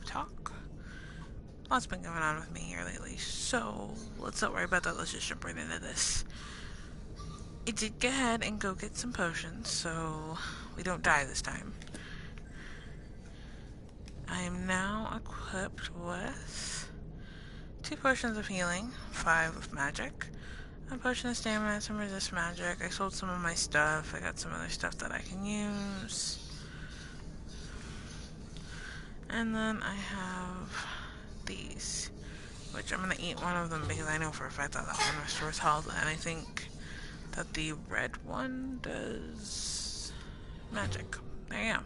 talk. Lots been going on with me here lately, so let's not worry about that. Let's just jump right into this. I did go ahead and go get some potions, so we don't die this time. I am now equipped with 2 potions of healing, 5 of magic, a potion of stamina, and some resist magic. I sold some of my stuff. I got some other stuff that I can use. And then I have these, which I'm going to eat one of them because I know for a fact that that one restores health, and I think that the red one does magic. There you go.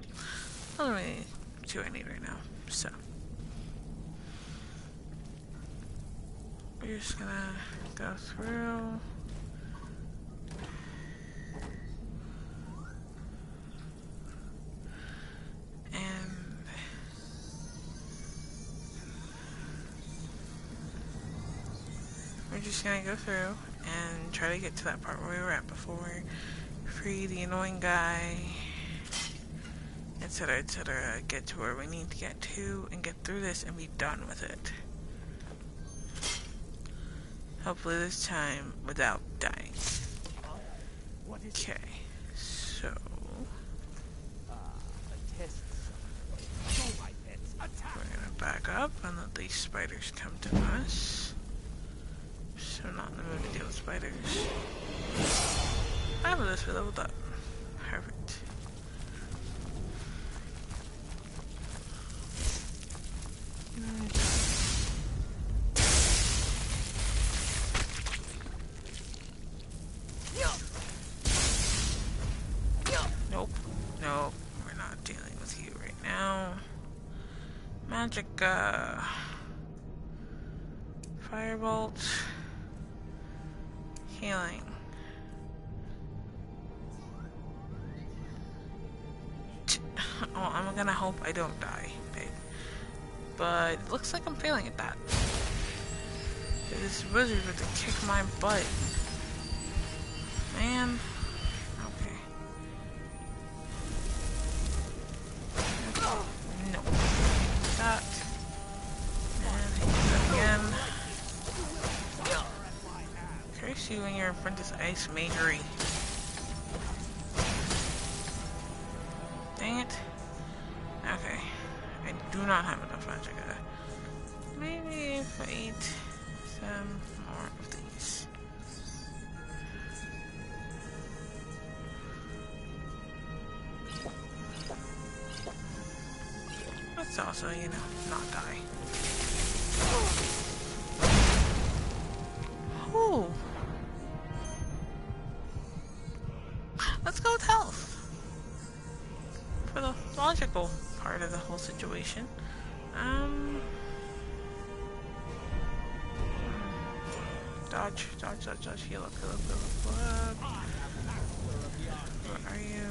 Those are the 2 I need right now. So we're just gonna go through. And we're just gonna go through and try to get to that part where we were at before. Free the annoying guy, etc, etc. Get to where we need to get to and get through this and be done with it. Hopefully this time without dying. Okay, so we're gonna back up and let these spiders come to us. So not in the mood to deal with spiders. Ah, but this we leveled up. Perfect. Nope. Nope. We're not dealing with you right now. Magic, Firebolt. Healing. Oh, I'm gonna hope I don't die, babe. But it looks like I'm failing at that. This wizard would kick my butt. Man. Okay. No. That. And hit that again. Curse you and your apprentice ice magery. Dang it. Okay. I do not have enough magic. Maybe if I eat some more of these. Let's also, you know, not die. Ooh. Let's go with health. For the logical part of the whole situation. Dodge, dodge, dodge, dodge, heal up, heal up, heal up, heal up. Where are you?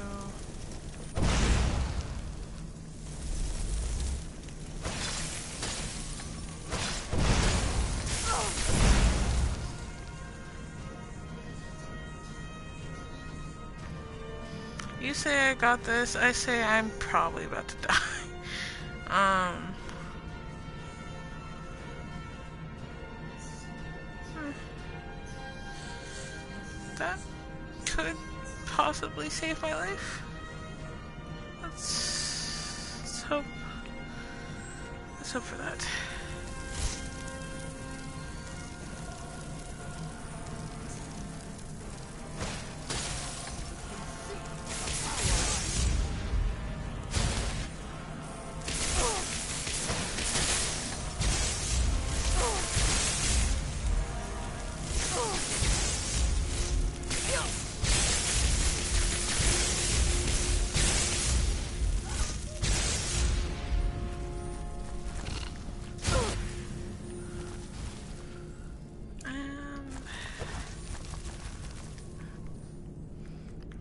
You say I got this, I say I'm probably about to die. That could possibly save my life. Let's hope for that.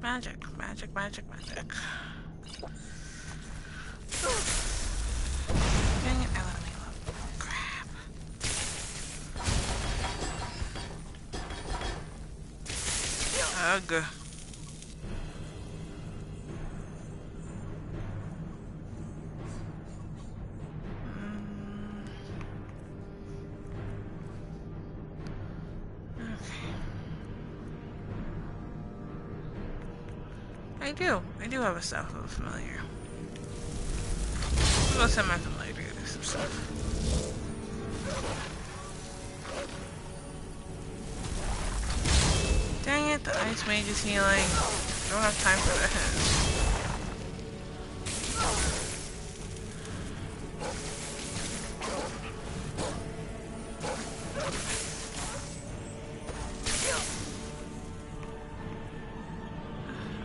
Magic, magic, magic, magic. Dang it, I let him heal up. Crap. Ugh. I do. I do have a staff of a familiar. Well, semi-familiar to do some stuff. Dang it, the ice mage is healing. I don't have time for this.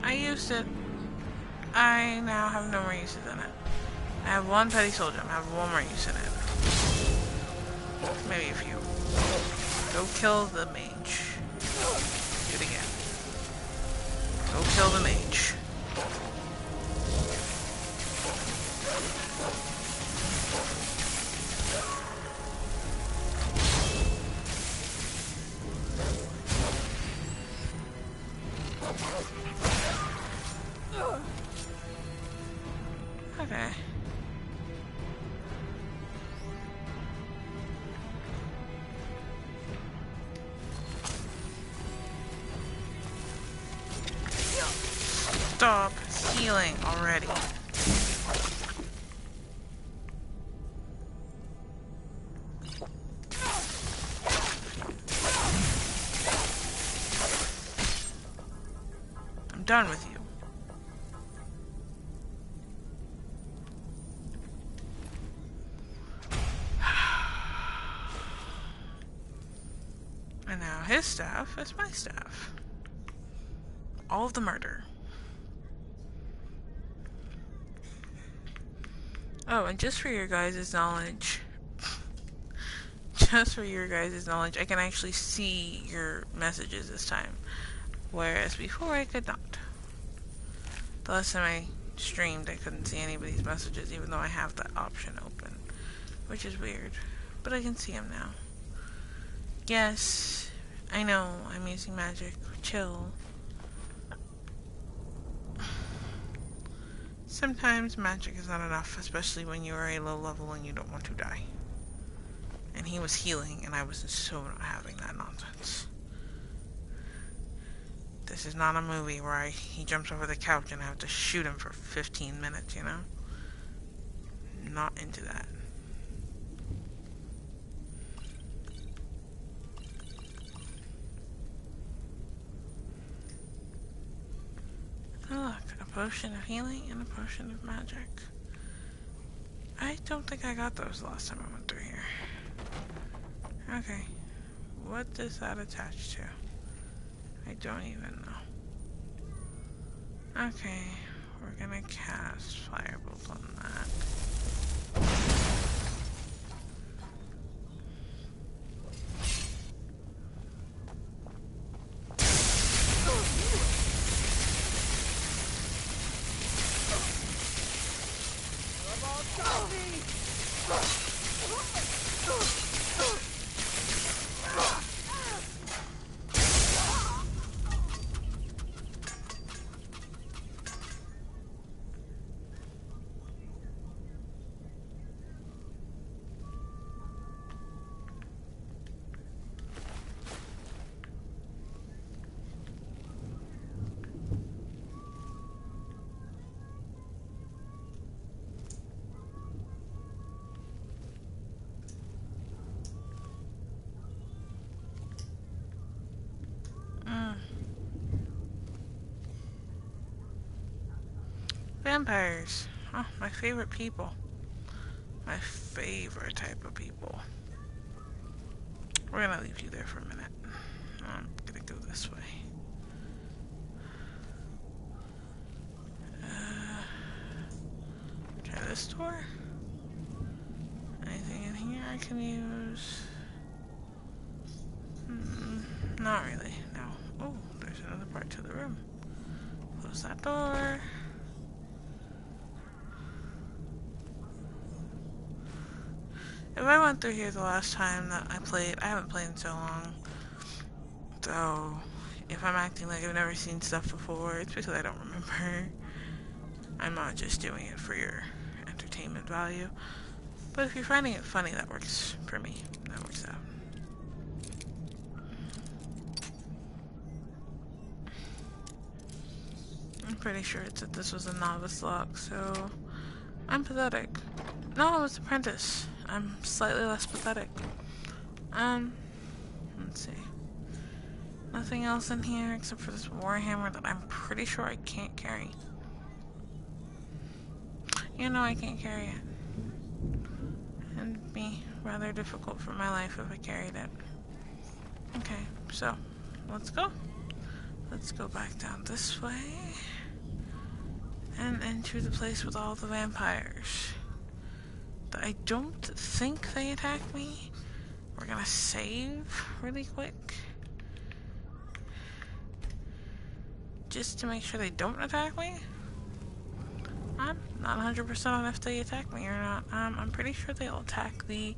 I used it. I now have no more uses in it. I have one petty soldier. I have one more use in it. Maybe a few. Go kill the mage. Do it again. Go kill the mage. Okay. Stop healing already. I'm done with you. And now his staff is my staff. All of the murder. Oh, and just for your guys' knowledge, I can actually see your messages this time. Whereas before I could not. The last time I streamed, I couldn't see anybody's messages, even though I have that option open. Which is weird. But I can see them now. Yes, I know, I'm using magic. Chill. Sometimes magic is not enough, especially when you are a low level and you don't want to die. And he was healing, and I was so not having that nonsense. This is not a movie where he jumps over the couch and I have to shoot him for 15 minutes, you know? Not into that. Oh, look, a potion of healing and a potion of magic. I don't think I got those the last time I went through here. Okay. What does that attach to? I don't even know. Okay, we're gonna cast Firebolt on that. Vampires. Oh, my favorite people. My favorite type of people. We're gonna leave you there for a minute. I'm gonna go this way. Try this door. Anything in here I can use? Not really, no. Oh, there's another part to the room. Close that door. If I went through here the last time that I played, I haven't played in so long. So, if I'm acting like I've never seen stuff before, it's because I don't remember. I'm not just doing it for your entertainment value. But if you're finding it funny, that works for me. That works out. pretty sure it said this was a novice lock, so I'm pathetic. No, I was apprentice. I'm slightly less pathetic. Let's see. Nothing else in here except for this warhammer that I'm pretty sure I can't carry. You know I can't carry it. It'd be rather difficult for my life if I carried it. Okay, so let's go. Let's go back down this way. And into the place with all the vampires. I don't think they attack me. We're gonna save really quick. Just to make sure they don't attack me. I'm not 100% on if they attack me or not. I'm pretty sure they'll attack the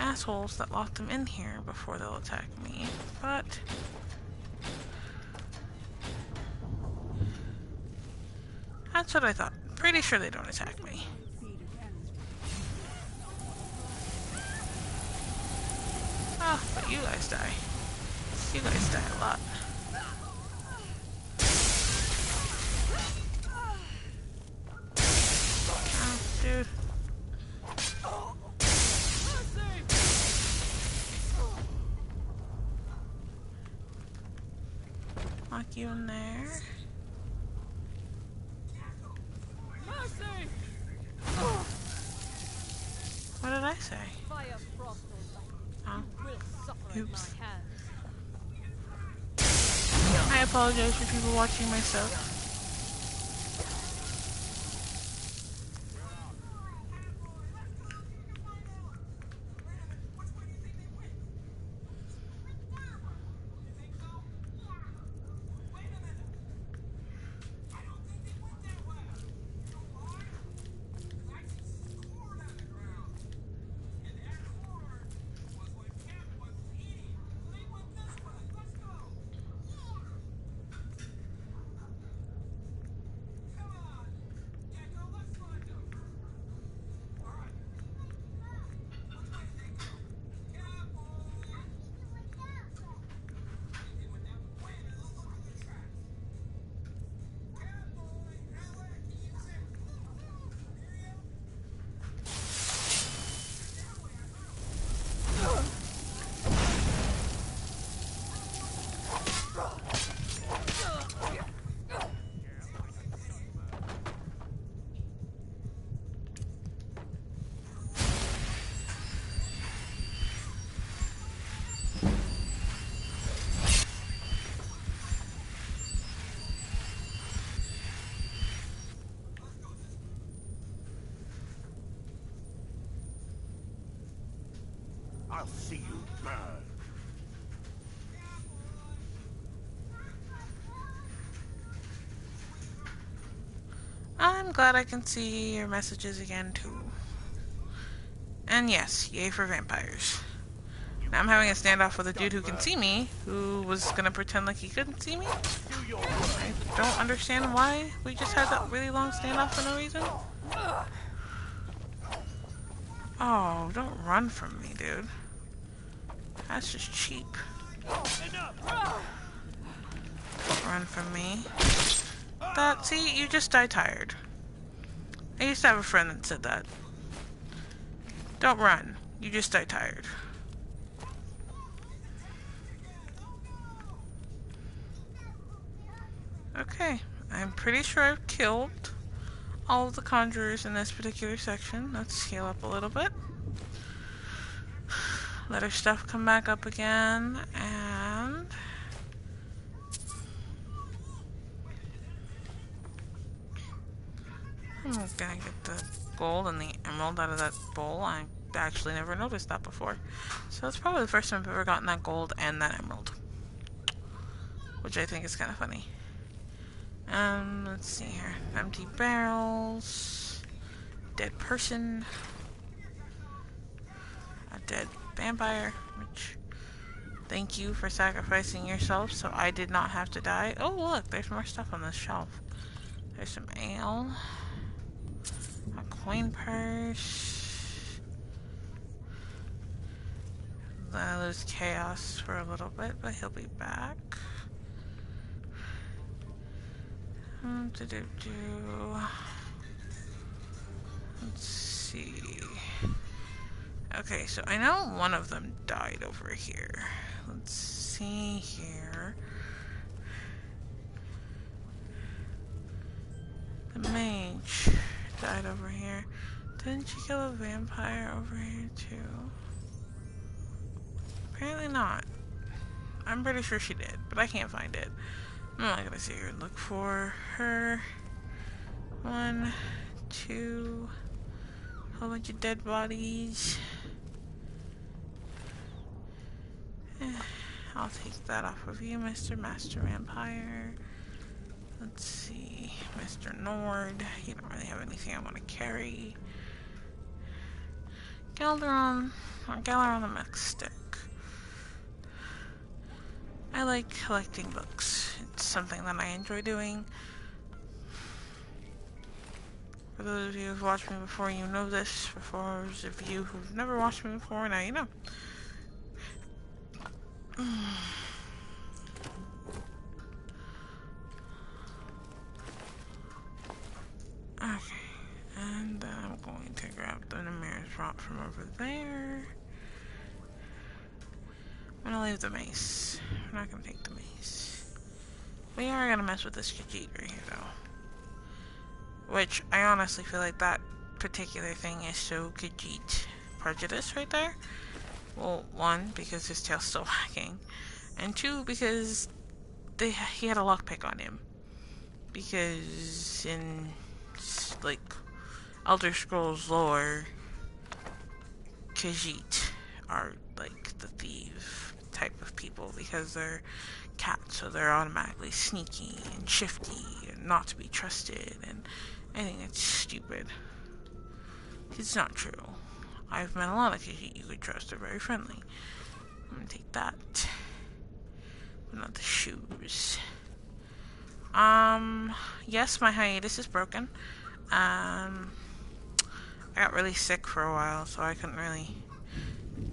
assholes that locked them in here before they'll attack me. But that's what I thought. Pretty sure they don't attack me. Oh, but you guys die. You guys die a lot. Oh, dude. Lock you in there. What did I say? Oh. Oops. I apologize for people watching my stuff. I'll see you burn. I'm glad I can see your messages again too. And yes, yay for vampires. Now I'm having a standoff with a dude who can see me, who was gonna pretend like he couldn't see me. I don't understand why we just had that really long standoff for no reason. Oh, don't run from me, dude. That's just cheap. Don't run from me. See, you just die tired. I used to have a friend that said that. Don't run. You just die tired. Okay, I'm pretty sure I've killed all of the conjurers in this particular section. Let's scale up a little bit. Let our stuff come back up again, and I'm gonna get the gold and the emerald out of that bowl. I actually never noticed that before. So it's probably the first time I've ever gotten that gold and that emerald, which I think is kind of funny. Let's see here. Empty barrels. Dead person. A dead vampire, which, thank you for sacrificing yourself so I did not have to die. Oh look, there's more stuff on this shelf. There's some ale. A coin purse. Then I lose chaos for a little bit, but he'll be back. Let's see. Okay, so I know one of them died over here. Let's see here. The mage died over here. Didn't she kill a vampire over here too? Apparently not. I'm pretty sure she did, but I can't find it. I'm not gonna sit here and look for her. 1, 2, a whole bunch of dead bodies. I'll take that off of you, Mr. Master Vampire. Let's see, Mr. Nord. You don't really have anything I want to carry. Galaron the Mech Stick. I like collecting books. It's something that I enjoy doing. For those of you who've watched me before, you know this. For those of you who've never watched me before, now you know. Okay, and then I'm going to grab the Namir's Rot from over there. I'm gonna leave the mace. I'm not gonna take the mace. We are gonna mess with this Khajiit right here, though. Which, I honestly feel like that particular thing is so Khajiit prejudice right there. Well, 1, because his tail's still wagging. And 2, because he had a lockpick on him. Because in, like, Elder Scrolls lore, Khajiit are, like, the thief type of people. Because they're cats, so they're automatically sneaky and shifty and not to be trusted. And I think it's stupid. It's not true. I've met a lot of Khajiit you could trust. They're very friendly. I'm gonna take that. But not the shoes. Yes, my hiatus is broken. I got really sick for a while, so I couldn't really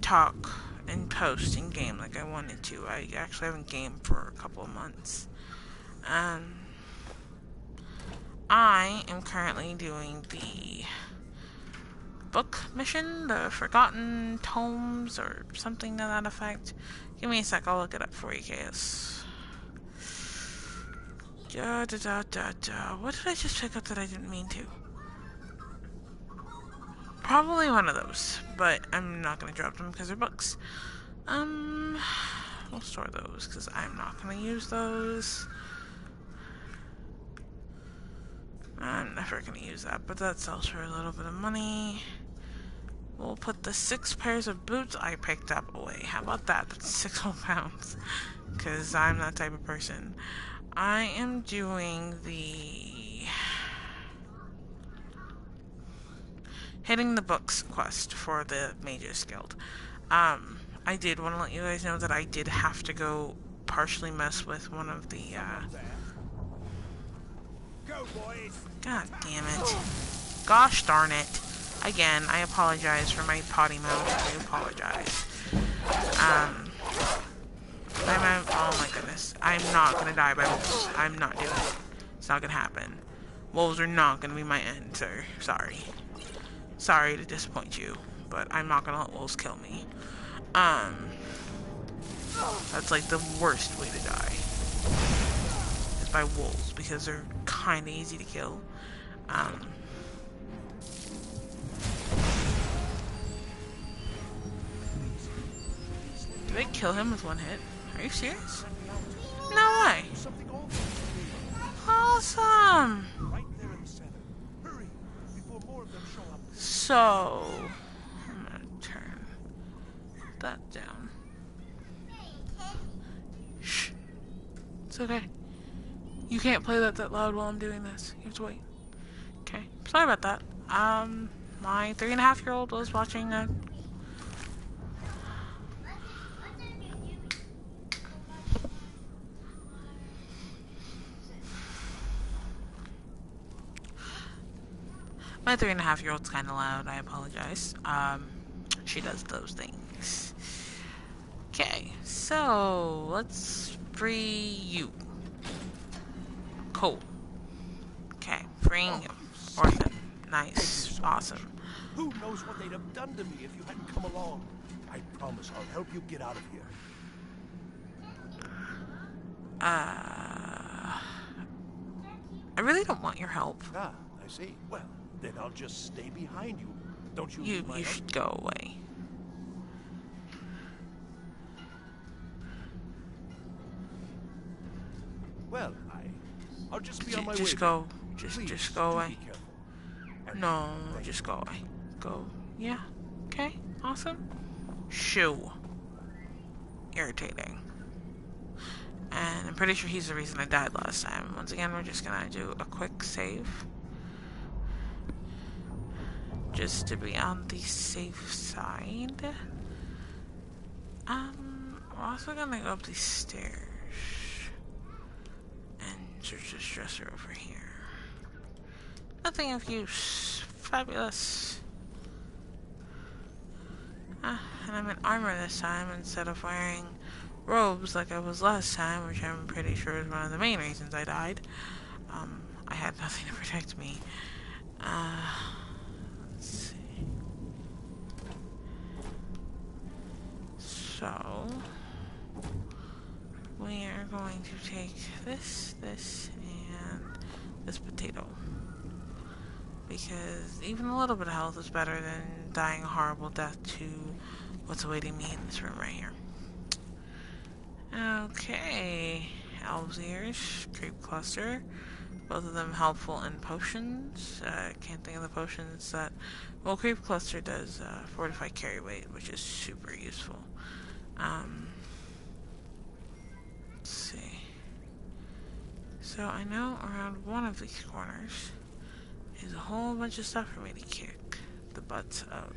talk and post in game like I wanted to. I actually haven't gamed for a couple of months. I am currently doing the book mission, the Forgotten Tomes, or something to that effect. Give me a sec, I'll look it up for you guys. What did I just pick up that I didn't mean to? Probably one of those, but I'm not gonna drop them because they're books. We'll store those because I'm not gonna use those. I'm never gonna use that, but that sells for a little bit of money. We'll put the 6 pairs of boots I picked up away. How about that? That's 6 whole pounds. Because I'm that type of person. I am doing the hitting the books quest for the Mages Guild. I did want to let you guys know that I did have to go partially mess with one of the, Go, boys. God damn it. Gosh darn it. Again, I apologize for my potty mouth. I apologize. Oh my goodness. I'm not gonna die by wolves. I'm not doing it. It's not gonna happen. Wolves are not gonna be my end, sir. Sorry. Sorry to disappoint you, but I'm not gonna let wolves kill me. That's like the worst way to die. Is by wolves, because they're kinda easy to kill. Did I kill him with 1 hit? Are you serious? No way! Awesome! So, I'm gonna turn that down. Shh. It's okay. You can't play that loud while I'm doing this. You have to wait. Okay. Sorry about that. My 3.5-year-old was watching a... My 3.5-year-old's kind of loud. I apologize. She does those things. Okay, so let's free you. Cool. Freeing Oh, you. you saved Orphan. me. Thank you Nice. so Awesome. much. Who knows what they'd have done to me if you hadn't come along? I promise I'll help you get out of here. I really don't want your help. Ah, I see. Well, then I'll just stay behind you. Don't you You need my you help? should go away. Well, I'll just be on my way. Just then. go. Please, Just go do away. be careful. And No, thank just you. go away. Go. Yeah. Okay. Awesome. Shoo. Irritating. And I'm pretty sure he's the reason I died last time. Once again, we're just gonna do a quick save. Just to be on the safe side. We're also gonna go up these stairs. And search this dresser over here. Nothing of use. Fabulous. And I'm in armor this time instead of wearing robes like I was last time, which I'm pretty sure is one of the main reasons I died. I had nothing to protect me. Let's see. So, we are going to take this, and this potato. Because even a little bit of health is better than dying a horrible death to what's awaiting me in this room right here. Okay, Elves Ears, Creep Cluster, both of them helpful in potions. Can't think of the potions that... Well, Creep Cluster does fortify carry weight, which is super useful. Let's see. So I know around one of these corners is a whole bunch of stuff for me to kick the butts of.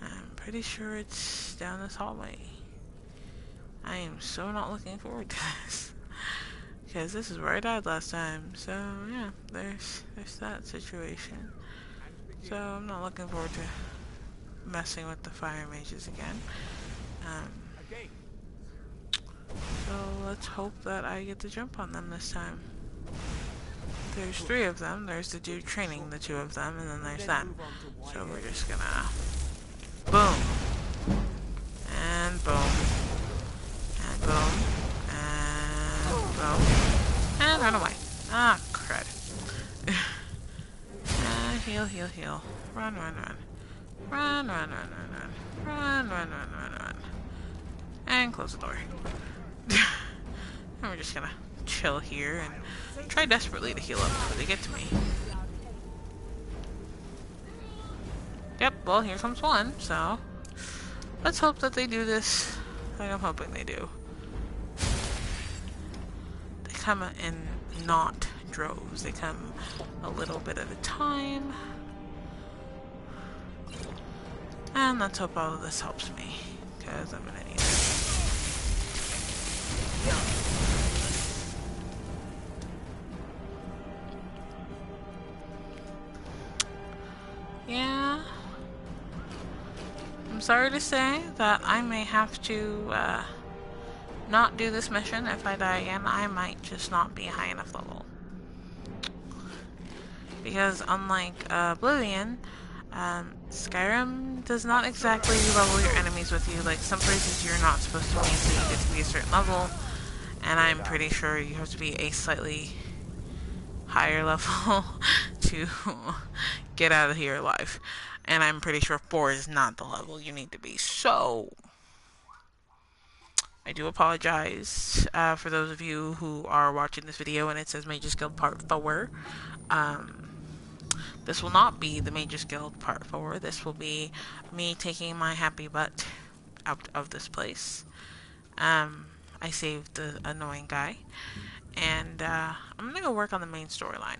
I'm pretty sure it's down this hallway. I am so not looking forward to this. Because this is where I died last time. So, yeah, there's that situation. So, I'm not looking forward to messing with the fire mages again. So, let's hope that I get to jump on them this time. There's 3 of them. There's the dude training the 2 of them, and then there's them. So, we're just gonna... Boom! And boom. And boom. And boom. And run away. Ah, crud. Heal, heal, heal. Run, run, run. Run, run, run, run, run. Run, run, run, run, run. And close the door. And we're just gonna chill here and try desperately to heal up before they get to me. Yep, well, here comes one, so... Let's hope that they do this like I'm hoping they do. They come in not droves. They come a little bit at a time. And let's hope all of this helps me, because I'm gonna need it. Yeah. I'm sorry to say that I may have to not do this mission. If I die again, I might just not be high enough level. Because unlike Oblivion, Skyrim does not exactly level your enemies with you. Like, some places you're not supposed to be until you get to be a certain level, and I'm pretty sure you have to be a slightly higher level to get out of here alive. And I'm pretty sure 4 is not the level you need to be. So, I do apologize for those of you who are watching this video and it says Mage's Guild Part 4. This will not be the Mage's Guild Part 4. This will be me taking my happy butt out of this place. I saved the annoying guy. And I'm going to go work on the main storyline.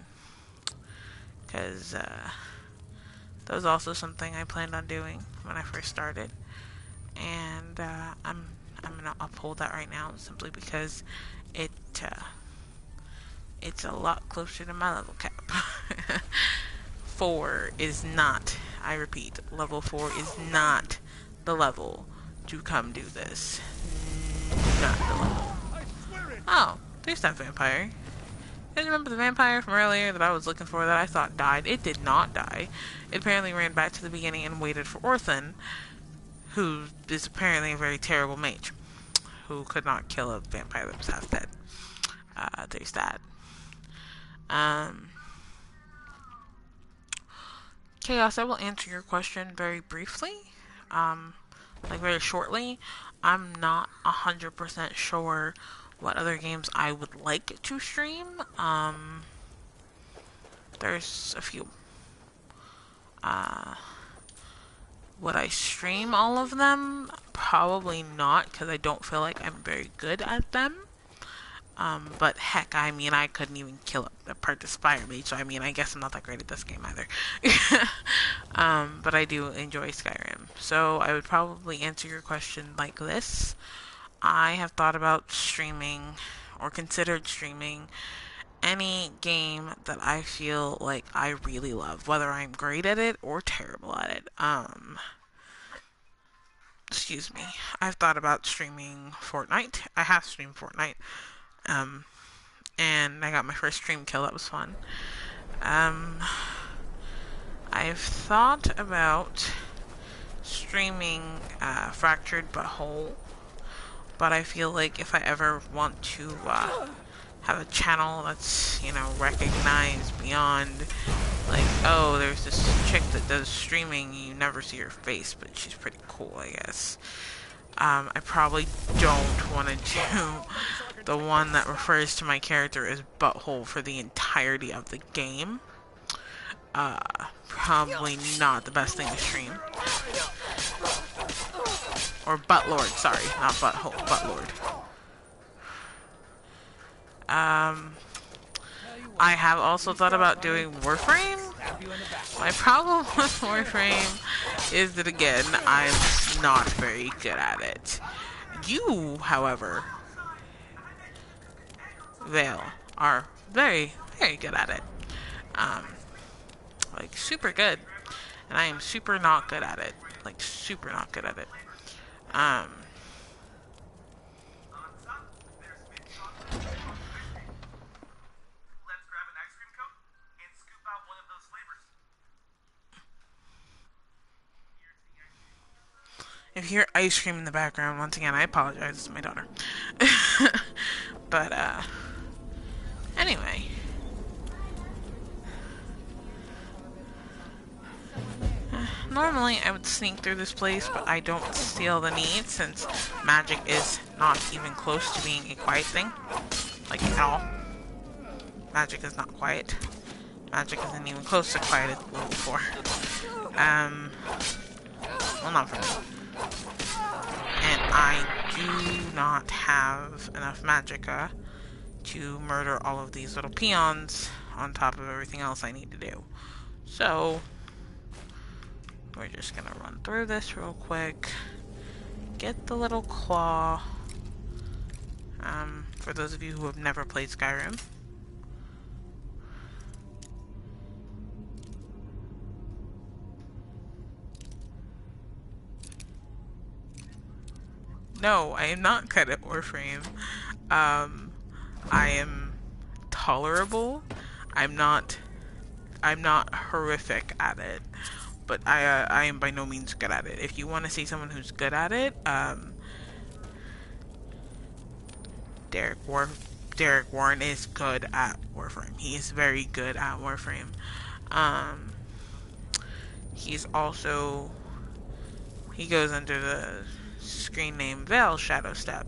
Because that was also something I planned on doing when I first started. And I'm going to uphold that right now simply because it's a lot closer to my level cap. 4 is not, I repeat, level 4 is not the level to come do this. Not the level. Oh, there's that vampire. guys remember the vampire from earlier that I was looking for that I thought died? It did not die. It apparently ran back to the beginning and waited for Orphan, who is apparently a very terrible mage, who could not kill a vampire that was half dead. There's that. Chaos, I will answer your question very briefly. Like very shortly. I'm not 100% sure what other games I would like to stream. There's a few. Would I stream all of them? Probably not, because I don't feel like I'm very good at them. But heck, I mean, I couldn't even kill a Prentice Fire Mage, so I mean, I guess I'm not that great at this game either. But I do enjoy Skyrim. So I would probably answer your question like this. I have thought about streaming, or considered streaming, any game that I feel like I really love, whether I'm great at it or terrible at it. Excuse me. I've thought about streaming Fortnite. I have streamed Fortnite. And I got my first stream kill. That was fun. I've thought about streaming Fractured But Whole, but I feel like if I ever want to have a channel that's, you know, recognized beyond, like, oh, there's this chick that does streaming, you never see her face, but she's pretty cool, I guess. I probably don't want to do the one that refers to my character as Butthole for the entirety of the game. Probably not the best thing to stream. Or Buttlord, sorry, not Butthole, Buttlord. I have also thought about doing Warframe. My problem with Warframe is that, again, I'm not very good at it. You, however, Vale, are very, very good at it. Like, super good. And I am super not good at it. Like, super not good at it. If you hear ice cream in the background, once again, I apologize. It's my daughter. But, anyway. Normally, I would sneak through this place, but I don't feel the need since magic is not even close to being a quiet thing. Like, at all. Magic is not quiet. Magic isn't even close to quiet as it was before. Well, not for me. And I do not have enough magicka to murder all of these little peons on top of everything else I need to do. So, we're just gonna run through this real quick. Get the little claw. For those of you who have never played Skyrim. No, I am not good at Warframe. I am tolerable. I'm not horrific at it, but I am by no means good at it. If you want to see someone who's good at it, Derek Warren is good at Warframe. He is very good at Warframe. He's also, he goes under the screen name Vale Shadowstep,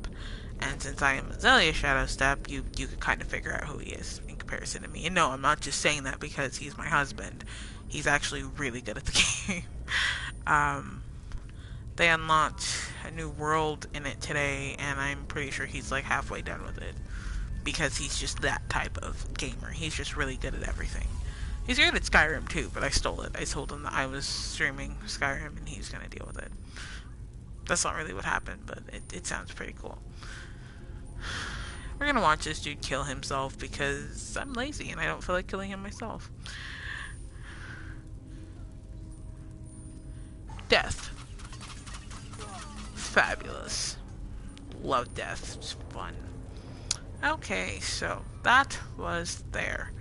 and since I am Azalea Shadowstep, you can kind of figure out who he is in comparison to me. And no, I'm not just saying that because he's my husband. He's actually really good at the game. They unlocked a new world in it today, and I'm pretty sure he's like halfway done with it. Because he's just that type of gamer. He's just really good at everything. He's good at Skyrim too, but I stole it. I told him that I was streaming Skyrim and he's gonna deal with it. That's not really what happened, but it sounds pretty cool. We're gonna watch this dude kill himself because I'm lazy and I don't feel like killing him myself. Death. Fabulous. Love death. It's fun. Okay, so that was there.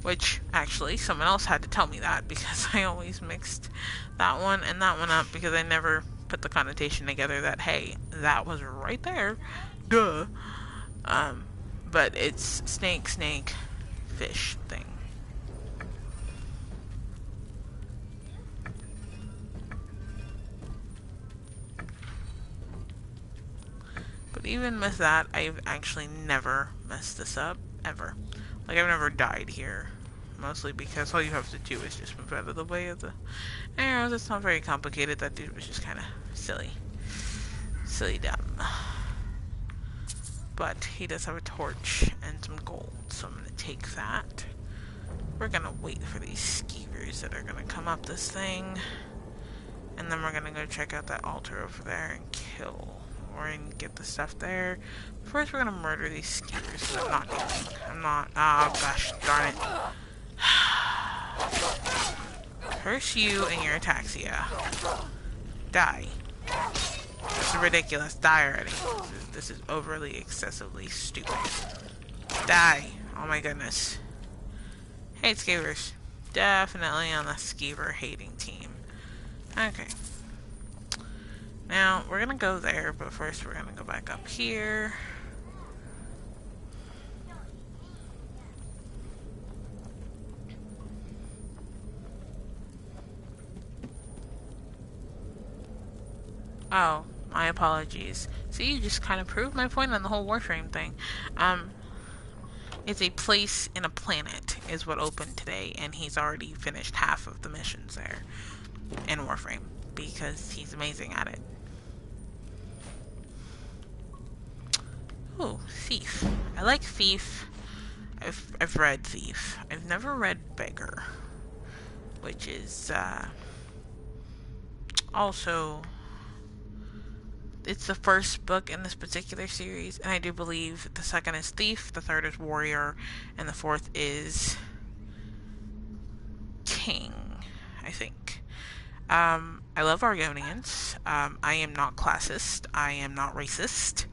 Which, actually, someone else had to tell me that because I always mixed that one and that one up because I never put the connotation together that, hey, that was right there. Duh. But it's snake, snake, fish thing. But even with that, I've actually never messed this up, ever. Like, I've never died here. Mostly because all you have to do is just move out of the way of the arrows. It's not very complicated. That dude was just kind of silly. Silly dumb. But he does have a torch and some gold, so I'm going to take that. We're going to wait for these skeevers that are going to come up this thing. And then we're going to go check out that altar over there and kill. Or and get the stuff there. First, we're going to murder these skeevers that I'm not doing. I'm not... Oh, gosh, darn it. Curse you and your ataxia. Die. This is ridiculous. Die already. This is overly, excessively stupid. Die. Oh my goodness. Hate skeevers. Definitely on the skeever hating team. Okay. Now, we're gonna go there, but first we're gonna go back up here. Oh, my apologies. See, you just kind of proved my point on the whole Warframe thing. It's a place in a planet is what opened today, and he's already finished half of the missions there in Warframe because he's amazing at it. Ooh, Thief. I like Thief. I've read Thief. I've never read Beggar, which is also... It's the first book in this particular series, and I do believe the second is Thief, the third is Warrior, and the fourth is King, I think. I love Argonians. I am not classist. I am not racist.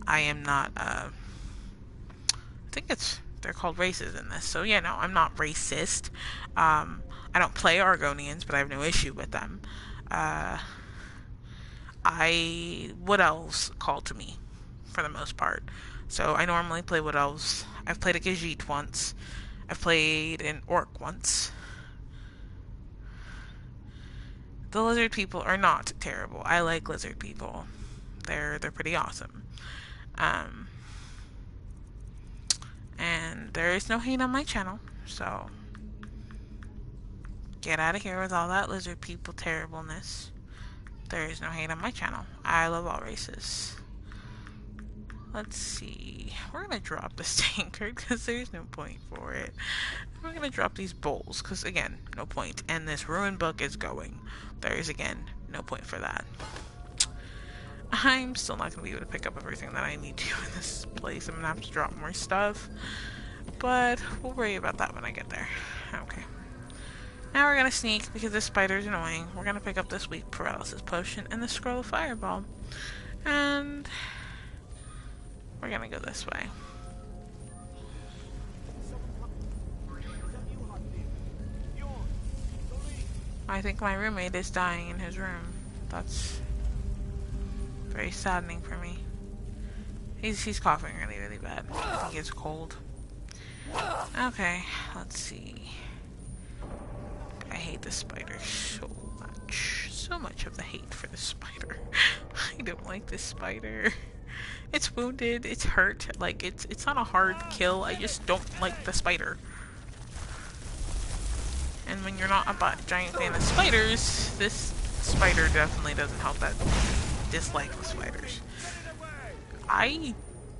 I am not, I think they're called races in this. So yeah, no, I'm not racist. I don't play Argonians, but I have no issue with them. Wood Elves call to me, for the most part. So I normally play Wood Elves. I've played a Khajiit once. I've played an Orc once. The lizard people are not terrible. I like lizard people. They're pretty awesome. And there is no hate on my channel, so get out of here with all that lizard people terribleness. There is no hate on my channel. I love all races. Let's see. We're gonna drop this tanker because there's no point for it. We're gonna drop these bowls because, again, no point. And this ruin book is going. There is, again, no point for that. I'm still not gonna be able to pick up everything that I need to in this place. I'm gonna have to drop more stuff. But we'll worry about that when I get there. Okay. Now we're gonna sneak because this spider's annoying. We're gonna pick up this weak paralysis potion and the scroll of fireball. And we're gonna go this way. I think my roommate is dying in his room. That's very saddening for me. He's coughing really, really bad. I think it's cold. Okay, let's see. I hate the spider so much. So much of the hate for the spider. I don't like this spider. It's wounded, it's hurt, like it's not a hard kill, I just don't like the spider. And when you're not a giant fan of spiders, this spider definitely doesn't help that dislike the spiders. I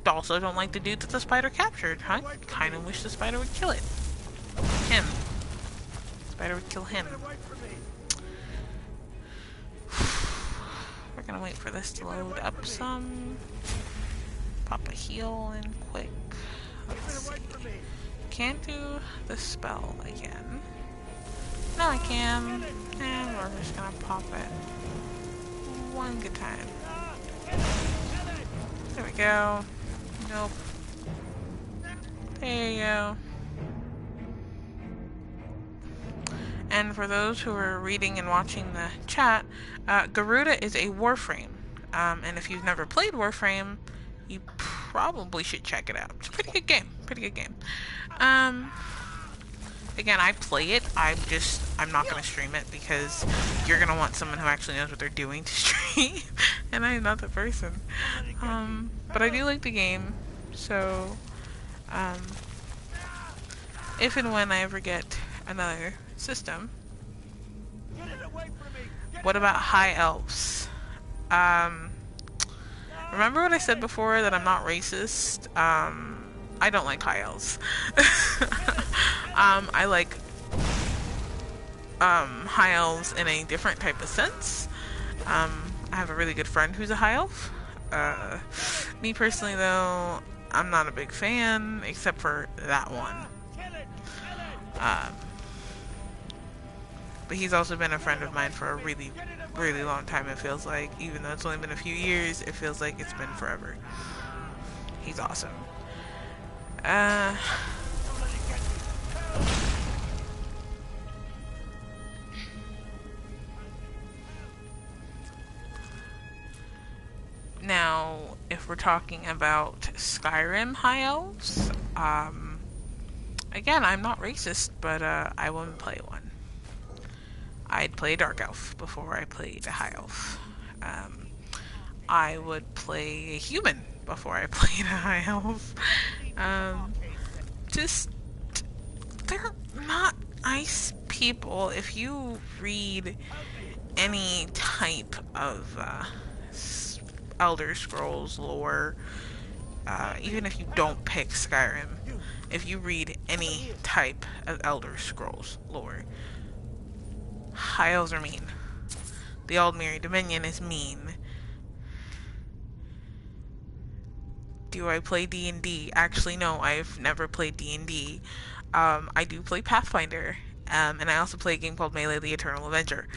also don't like the dude that the spider captured. I kind of wish the spider would kill it. Him. Spider would kill him. We're gonna wait for this to load up some. Pop a heal in quick. Let's see. Can't do the spell again. No, I can. And we're just gonna pop it one good time. There we go. Nope. There you go. And for those who are reading and watching the chat, Garuda is a Warframe. And if you've never played Warframe, you probably should check it out. It's a pretty good game. Pretty good game. Again, I play it. I'm not going to stream it because you're going to want someone who actually knows what they're doing to stream. And I'm not the person. But I do like the game. So, if and when I ever get another system. What about high elves? Remember what I said before that I'm not racist? I don't like high elves. I like high elves in a different type of sense. I have a really good friend who's a high elf. Me personally though, I'm not a big fan, except for that one. But he's also been a friend of mine for a really, really long time, it feels like. Even though it's only been a few years, it feels like it's been forever. He's awesome. Now, if we're talking about Skyrim high elves, again, I'm not racist, but I wouldn't play one. I'd play a dark elf before I played a high elf. I would play a human before I played a high elf. They're not nice people. If you read any type of Elder Scrolls lore, even if you don't pick Skyrim, if you read any type of Elder Scrolls lore, high elves are mean. The Aldmeri Dominion is mean. Do I play D&D? Actually, no, I've never played D&D. I do play Pathfinder, and I also play a game called Melee the Eternal Avenger.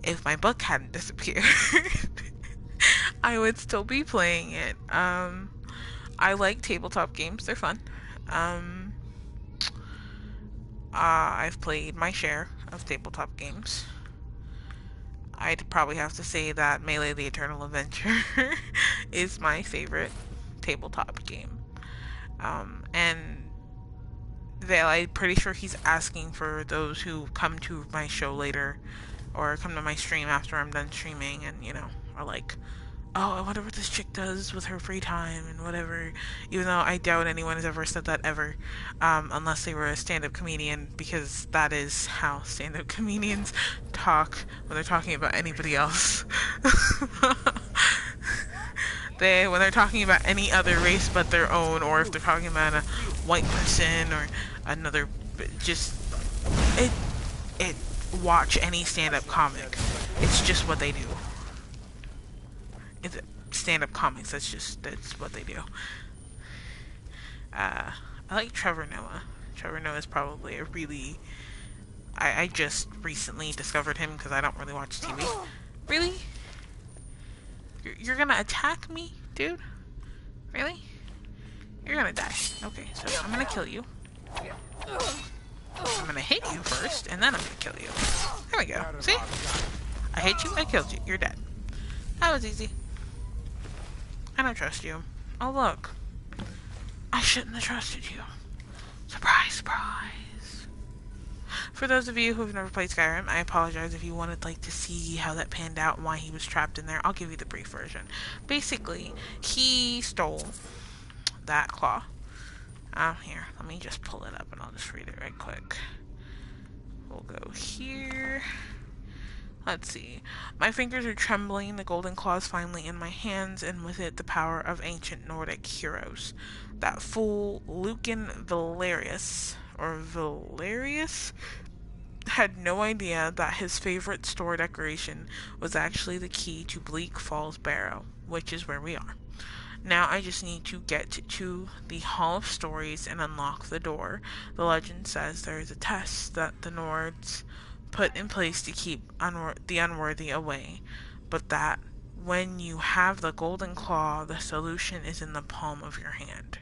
If my book hadn't disappeared, I would still be playing it. I like tabletop games, they're fun. I've played my share of tabletop games. I'd probably have to say that Melee the Eternal Avenger is my favorite tabletop game. And I'm pretty sure he's asking for those who come to my show later or come to my stream after I'm done streaming and, are like, oh, I wonder what this chick does with her free time and whatever, even though I doubt anyone has ever said that ever, unless they were a stand-up comedian, because that is how stand-up comedians talk when they're talking about anybody else. When they're talking about any other race but their own, or if they're talking about a white person or another, watch any stand-up comic. It's just what they do. It's stand-up comics, that's what they do. I like Trevor Noah. Trevor Noah is probably a really... I just recently discovered him because I don't really watch TV. Really? You're gonna attack me, dude? Really? You're gonna die. Okay, so I'm gonna kill you. I'm gonna hit you first, and then I'm gonna kill you. There we go. See? I hit you, I killed you. You're dead. That was easy. I don't trust you. Oh, look. I shouldn't have trusted you. Surprise, surprise. For those of you who have never played Skyrim, I apologize if you wanted to see how that panned out and why he was trapped in there. I'll give you the brief version. Basically, he stole that claw. Here, let me just pull it up and I'll just read it right quick. We'll go here. Let's see. My fingers are trembling, the golden claw is finally in my hands, and with it the power of ancient Nordic heroes. That fool Lucan Valerius had no idea that his favorite store decoration was actually the key to Bleak Falls Barrow, which is where we are. Now I just need to get to the Hall of Stories and unlock the door. The legend says there is a test that the Nords put in place to keep the unworthy away, but that when you have the golden claw, the solution is in the palm of your hand.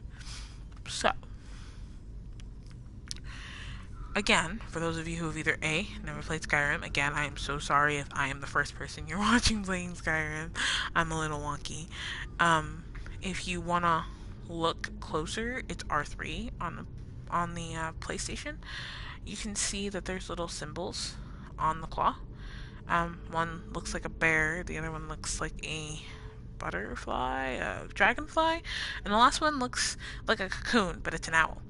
So, again, for those of you who have either A, never played Skyrim, again, I am so sorry if I am the first person you're watching playing Skyrim. I'm a little wonky. If you want to look closer, it's R3 on the PlayStation. You can see that there's little symbols on the claw. One looks like a bear, the other one looks like a butterfly, a dragonfly, and the last one looks like a cocoon, but it's an owl.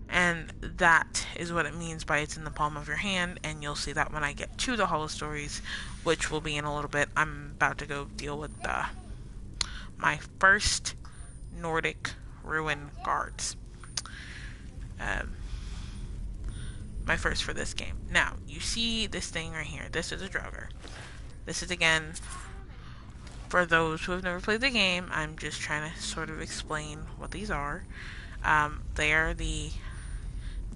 And that is what it means by it's in the palm of your hand, and you'll see that when I get to the Hollow Stories, which will be in a little bit. I'm about to go deal with my first Nordic Ruin guards. My first for this game. Now, you see this thing right here. This is a Draugr. This is, again, for those who have never played the game, I'm just trying to sort of explain what these are. They are the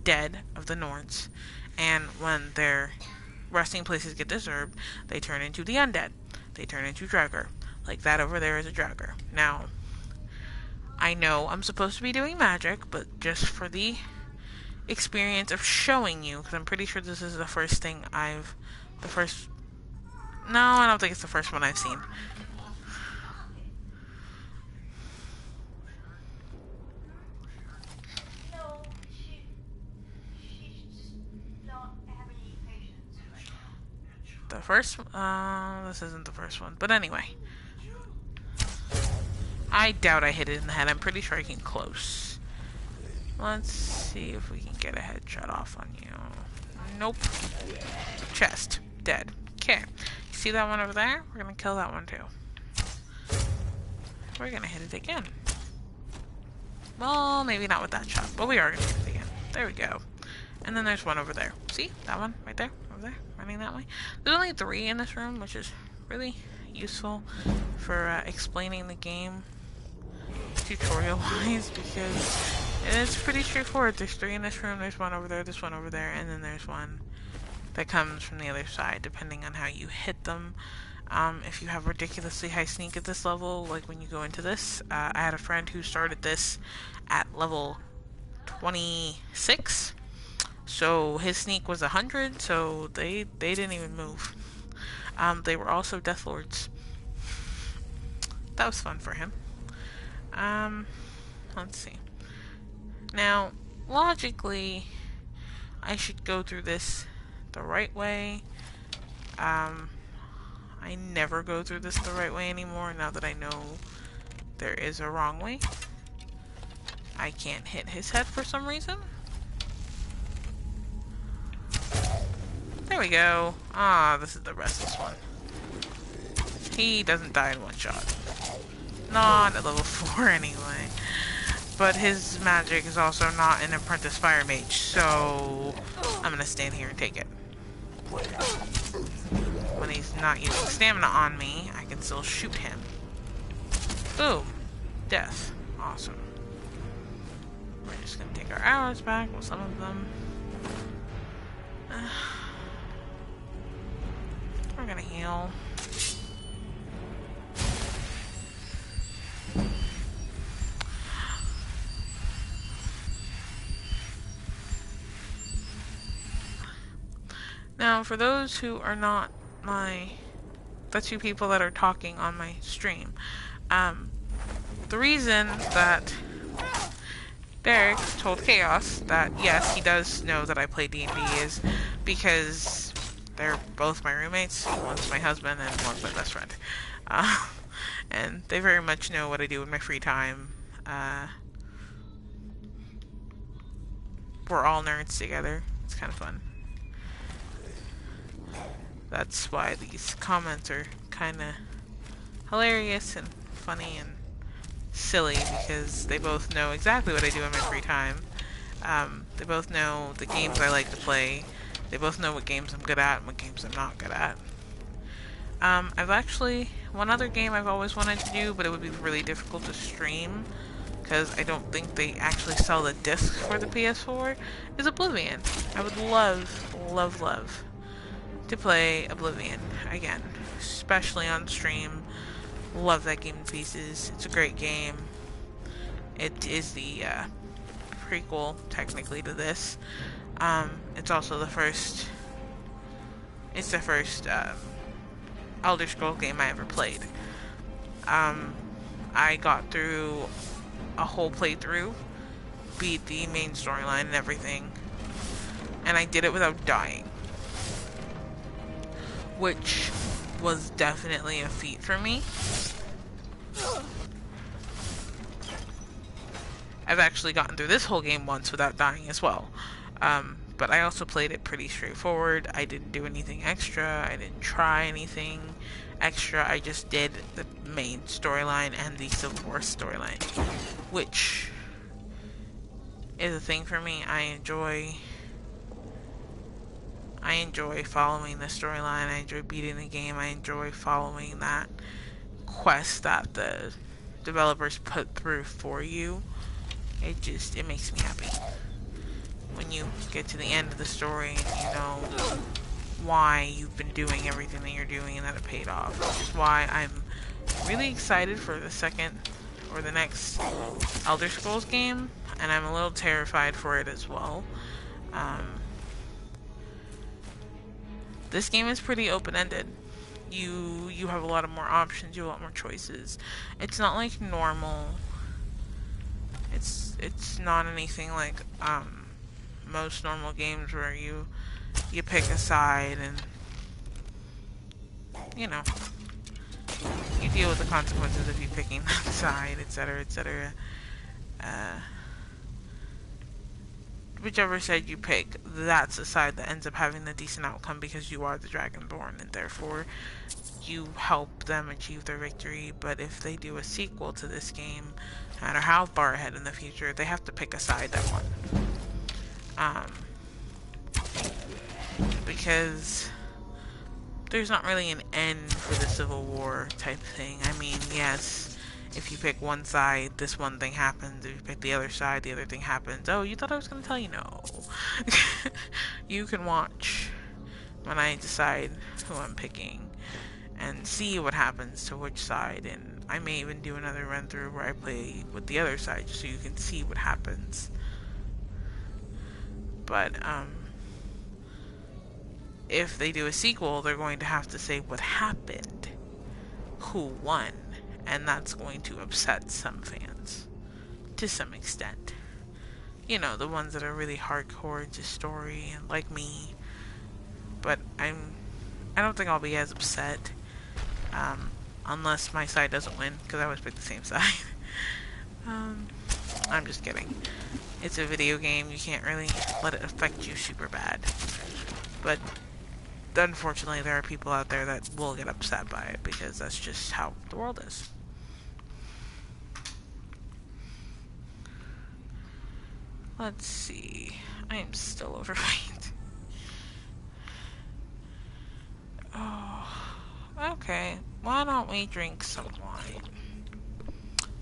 dead of the Nords, and when their resting places get disturbed, they turn into the undead. They turn into Draugr. Like that over there is a Draugr. Now, I know I'm supposed to be doing magic, but just for the experience of showing you, because I'm pretty sure this is the first thing no, I don't think it's the first one I've seen. The first, this isn't the first one, but anyway. I doubt I hit it in the head. I'm pretty sure I came close. Let's see if we can get a headshot off on you. Nope. Chest. Dead. Okay. You see that one over there? We're gonna kill that one too. We're gonna hit it again. Well, maybe not with that shot, but we are gonna hit it again. There we go. And then there's one over there. See? That one right there? Over there? Running that way? There's only 3 in this room, which is really useful for explaining the game tutorial-wise, because it's pretty straightforward. There's 3 in this room, there's one over there, there's one over there, and then there's one that comes from the other side, depending on how you hit them. If you have ridiculously high sneak at this level, like when you go into this, I had a friend who started this at level 26, so his sneak was 100, so they didn't even move. They were also Death Lords. That was fun for him. Let's see. Now, logically, I should go through this the right way. I never go through this the right way anymore now that I know there is a wrong way. I can't hit his head for some reason. There we go. Ah, this is the restless one. He doesn't die in one shot. Not at level 4 anyway. But his magic is also not an Apprentice Fire Mage, so I'm gonna stand here and take it. When he's not using stamina on me, I can still shoot him. Boom. Death. Awesome. We're just gonna take our arrows back, well, some of them. We're gonna heal. Now, for those who are not the 2 people that are talking on my stream, the reason that Derek told Chaos that, yes, he does know that I play D&D is because they're both my roommates. One's my husband and one's my best friend. And they very much know what I do in my free time. We're all nerds together. It's kind of fun. That's why these comments are kind of hilarious and funny and silly, because they both know exactly what I do in my free time. They both know the games I like to play. They both know what games I'm good at and what games I'm not good at. I've actually, one other game I've always wanted to do, but it would be really difficult to stream, because I don't think they actually sell the disc for the PS4, is Oblivion. I would love, love, love to play Oblivion again, especially on stream. Love that game in pieces. It's a great game. It is the prequel, technically, to this. It's also the first... It's the first, Elder Scrolls game I ever played. I got through a whole playthrough, beat the main storyline and everything, and I did it without dying, which was definitely a feat for me. I've actually gotten through this whole game once without dying as well. But I also played it pretty straightforward. I didn't do anything extra. I didn't try anything extra. I just did the main storyline and the Civil War storyline, which is a thing for me. I enjoy following the storyline. I enjoy beating the game. I enjoy following that quest that the developers put through for you. It makes me happy when you get to the end of the story and you know why you've been doing everything that you're doing and that it paid off, which is why I'm really excited for the second or the next Elder Scrolls game, and I'm a little terrified for it as well. This game is pretty open-ended. You have a lot of more options, you have a lot more choices. It's not like normal. It's not anything like most normal games where you pick a side and you know you deal with the consequences of you picking that side, etc., etc. Whichever side you pick, that's the side that ends up having the decent outcome because you are the Dragonborn and therefore you help them achieve their victory. But if they do a sequel to this game, no matter how far ahead in the future, they have to pick a side that won. Because there's not really an end for the Civil War type thing. I mean, yes, if you pick one side, this one thing happens. If you pick the other side, the other thing happens. Oh, you thought I was going to tell you? No. You can watch when I decide who I'm picking and see what happens to which side. And I may even do another run through where I play with the other side just so you can see what happens. But, if they do a sequel, they're going to have to say what happened, who won, and that's going to upset some fans, to some extent. You know, the ones that are really hardcore into story, like me. But I don't think I'll be as upset, unless my side doesn't win, because I always pick the same side. I'm just kidding. It's a video game, you can't really let it affect you super bad. But unfortunately, there are people out there that will get upset by it because that's just how the world is. Let's see. I am still overweight. Oh, okay. Why don't we drink some wine?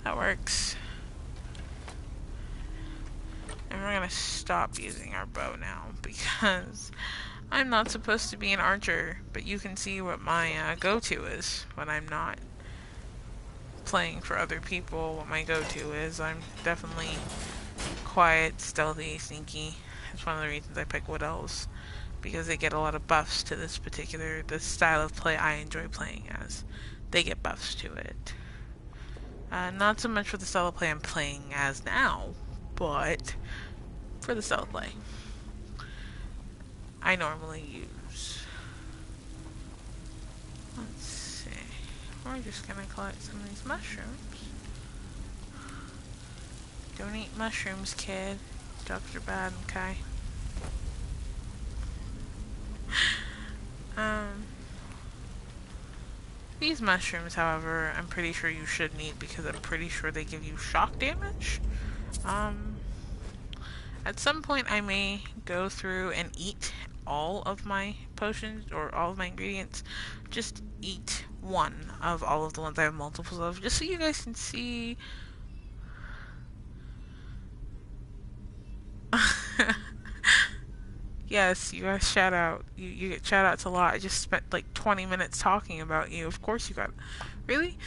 That works. And we're gonna stop using our bow now because I'm not supposed to be an archer, but you can see what my go-to is when I'm not playing for other people. What my go-to is, I'm definitely quiet, stealthy, sneaky. It's one of the reasons I pick Wood Elves, because they get a lot of buffs to this style of play I enjoy playing as. They get buffs to it. Not so much for the style of play I'm playing as now, but for the style of play I normally use. Let's see. We're just gonna collect some of these mushrooms. Don't eat mushrooms, kid. Drugs are bad, okay? These mushrooms, however, I'm pretty sure you shouldn't eat because I'm pretty sure they give you shock damage. At some point I may go through and eat all of my potions or all of my ingredients. Just eat one of all of the ones I have multiples of, just so you guys can see. Yes, you guys shout out. You get shout outs a lot. I just spent like 20 minutes talking about you. Of course you got. Really?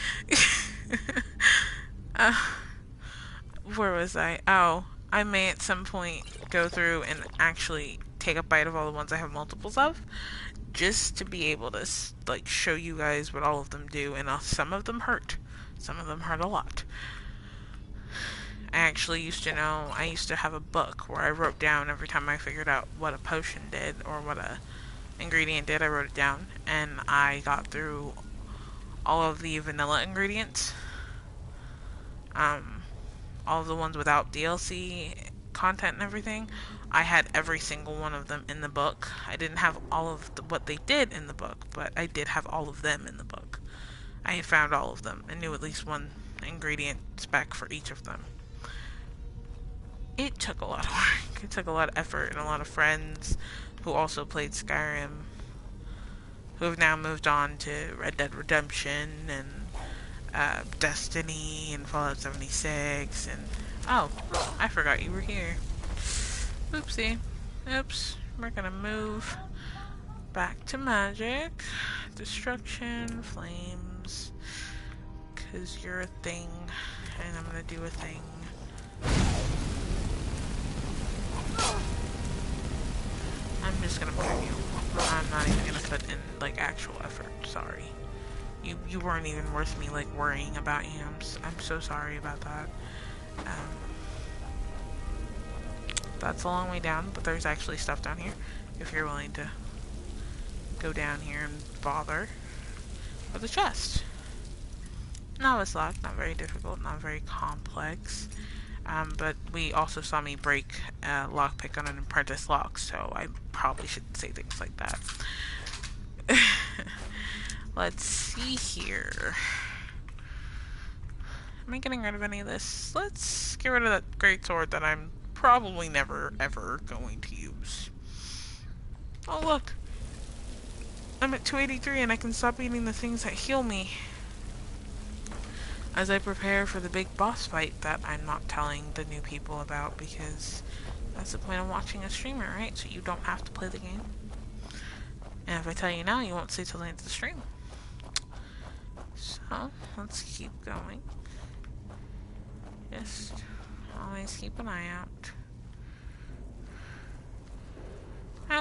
Where was I? Oh, I may at some point go through and actually take a bite of all the ones I have multiples of, just to be able to like show you guys what all of them do. And some of them hurt. Some of them hurt a lot. I actually used to know, I used to have a book where I wrote down every time I figured out what a potion did or what a ingredient did. I wrote it down, and I got through all of the vanilla ingredients, all of the ones without DLC content and everything. I had every single one of them in the book. I didn't have all of what they did in the book, but I did have all of them in the book. I had found all of them and knew at least one ingredient spec for each of them. It took a lot of work. It took a lot of effort and a lot of friends who also played Skyrim, who have now moved on to Red Dead Redemption and Destiny and Fallout 76 and... Oh, I forgot you were here. Oopsie. Oops. We're gonna move back to magic. Destruction, flames, because you're a thing, and I'm gonna do a thing. I'm just gonna move you. I'm not even gonna put in, like, actual effort. Sorry. You weren't even worth me, like, worrying about you. I'm so sorry about that. That's a long way down, but there's actually stuff down here, if you're willing to go down here and bother with a chest. No, it's locked. Not very difficult, not very complex. But we also saw me break a lockpick on an apprentice lock, so I probably shouldn't say things like that. Let's see here. Am I getting rid of any of this? Let's get rid of that great sword that I'm probably never, ever going to use. Oh, look. I'm at 283 and I can stop eating the things that heal me as I prepare for the big boss fight that I'm not telling the new people about, because that's the point of watching a streamer, right? So you don't have to play the game. And if I tell you now, you won't see till the end of the stream. So, let's keep going. Just always keep an eye out.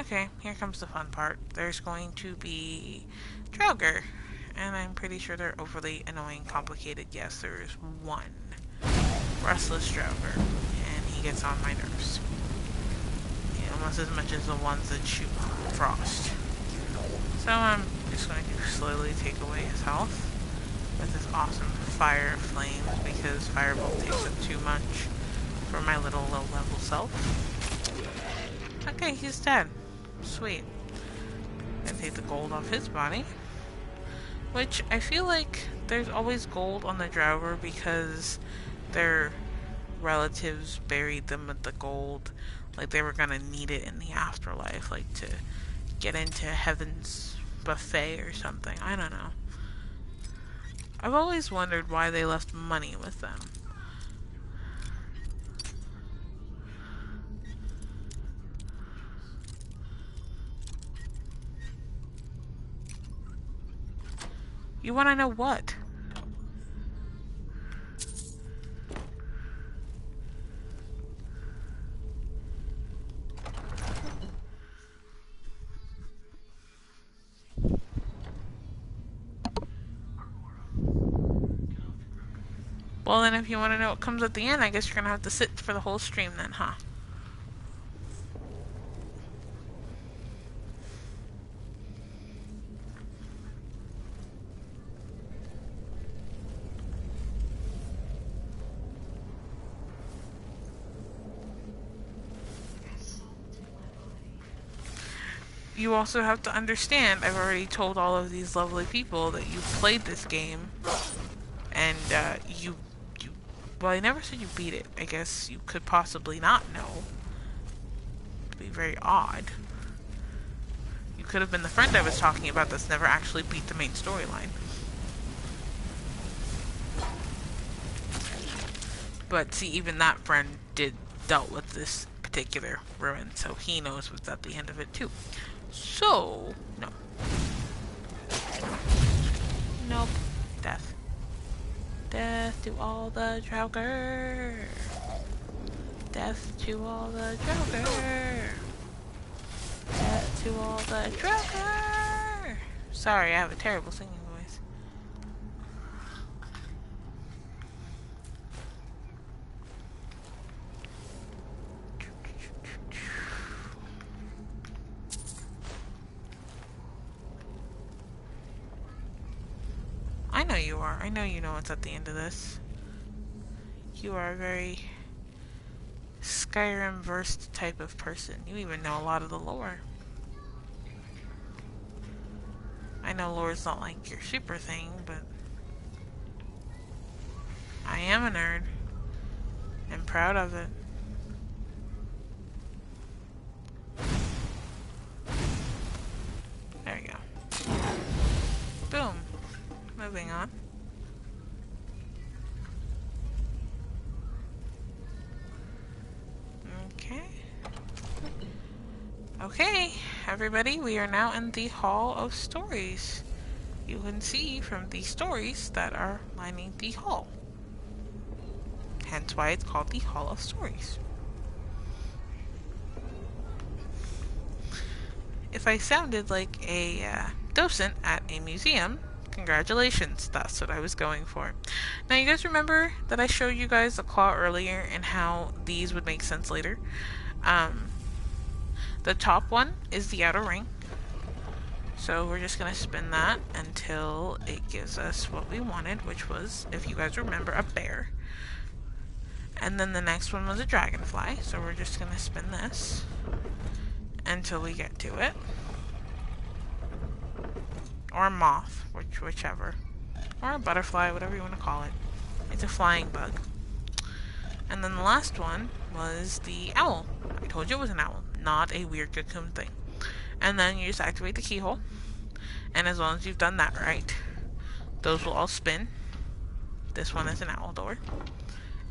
Okay, here comes the fun part. There's going to be Draugr, and I'm pretty sure they're overly annoying, complicated. Yes, there is one restless Draugr, and he gets on my nerves. Almost as much as the ones that shoot frost. So I'm just going to slowly take away his health with this awesome fire flames, because Firebolt takes up too much for my little low-level self. Okay, he's dead. Sweet. And take the gold off his body. Which, I feel like there's always gold on the Draugr because their relatives buried them with the gold. Like they were gonna need it in the afterlife, like to get into heaven's buffet or something. I don't know. I've always wondered why they left money with them. You want to know what? Well, then if you want to know what comes at the end, I guess you're going to have to sit for the whole stream then, huh? You also have to understand, I've already told all of these lovely people that you've played this game, and well, I never said you beat it. I guess you could possibly not know. It'd be very odd. You could have been the friend I was talking about that's never actually beat the main storyline. But see, even that friend dealt with this particular ruin, so he knows what's at the end of it too. So, no. Nope. Death. Death to all the Draugr. Death. Death to all the Joker. Death to all the Joker. Sorry, I have a terrible singing voice. I know you are. I know you know what's at the end of this. You are a very Skyrim-versed type of person. You even know a lot of the lore. I know lore's not like your super thing, but I am a nerd. And proud of it. There we go. Boom. Moving on. Okay. Okay, everybody, we are now in the Hall of Stories. You can see from the stories that are lining the hall. Hence why it's called the Hall of Stories. If I sounded like a docent at a museum, congratulations, that's what I was going for. Now, you guys remember that I showed you guys the claw earlier and how these would make sense later? The top one is the outer ring. So we're just going to spin that until it gives us what we wanted, which was, if you guys remember, a bear. And then the next one was a dragonfly, so we're just going to spin this until we get to it. Or a moth, whichever. Or a butterfly, whatever you want to call it. It's a flying bug. And then the last one was the owl. I told you it was an owl, not a weird cocoon thing. And then you just activate the keyhole. And as long as you've done that right, those will all spin. This one is an owl door.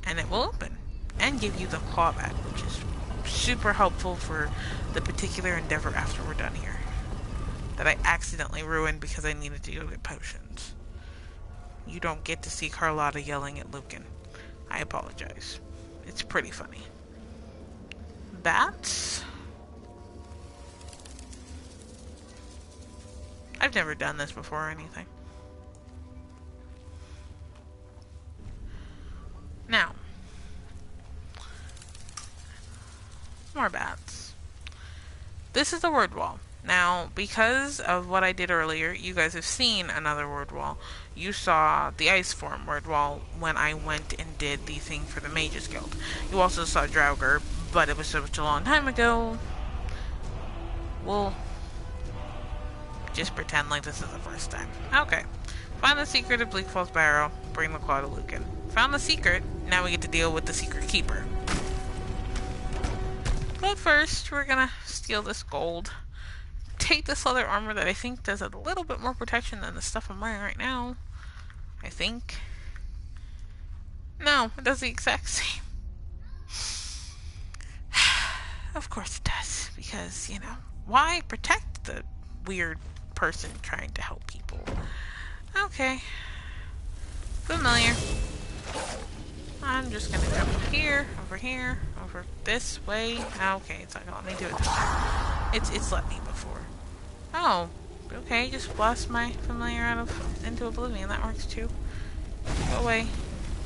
And it will open. And give you the claw back, which is super helpful for the particular endeavor after we're done here. That I accidentally ruined because I needed to go get potions. You don't get to see Carlotta yelling at Lucan. I apologize. It's pretty funny. Bats. I've never done this before or anything. Now, more bats. This is the word wall. Now, because of what I did earlier, you guys have seen another word wall. You saw the ice form word wall when I went and did the thing for the Mages Guild. You also saw Draugr, but it was such a long time ago. We'll just pretend like this is the first time. Okay. Find the secret of Bleak Falls Barrow. Bring the claw to Lucan. Found the secret. Now we get to deal with the secret keeper. But first, we're gonna steal this gold. Take this leather armor that I think does a little bit more protection than the stuff I'm wearing right now. I think. No, it does the exact same. Of course it does. Because, you know, why protect the weird person trying to help people? Okay. Familiar. I'm just gonna jump up here, over this way. Okay, it's not gonna let me do it this time. It's let me before. Oh, okay, just blast my familiar into oblivion. That works too. Go away.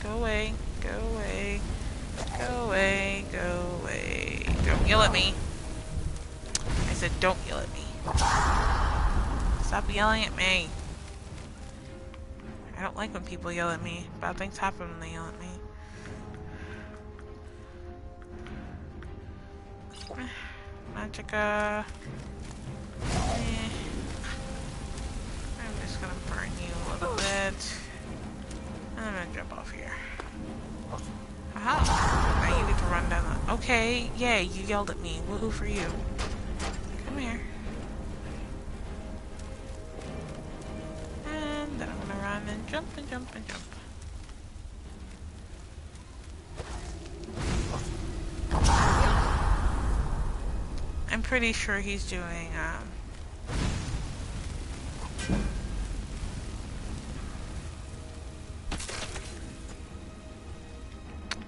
Go away. Go away. Go away. Go away. Don't yell at me. I said don't yell at me. Stop yelling at me. I don't like when people yell at me. Bad things happen when they yell at me. Magicka. I'm just gonna burn you a little bit. And I'm gonna jump off here. Aha! Now you get to run down the... Okay, yay, you yelled at me. Woohoo for you. Come here. And then I'm gonna run and jump and jump and jump. I'm pretty sure he's doing,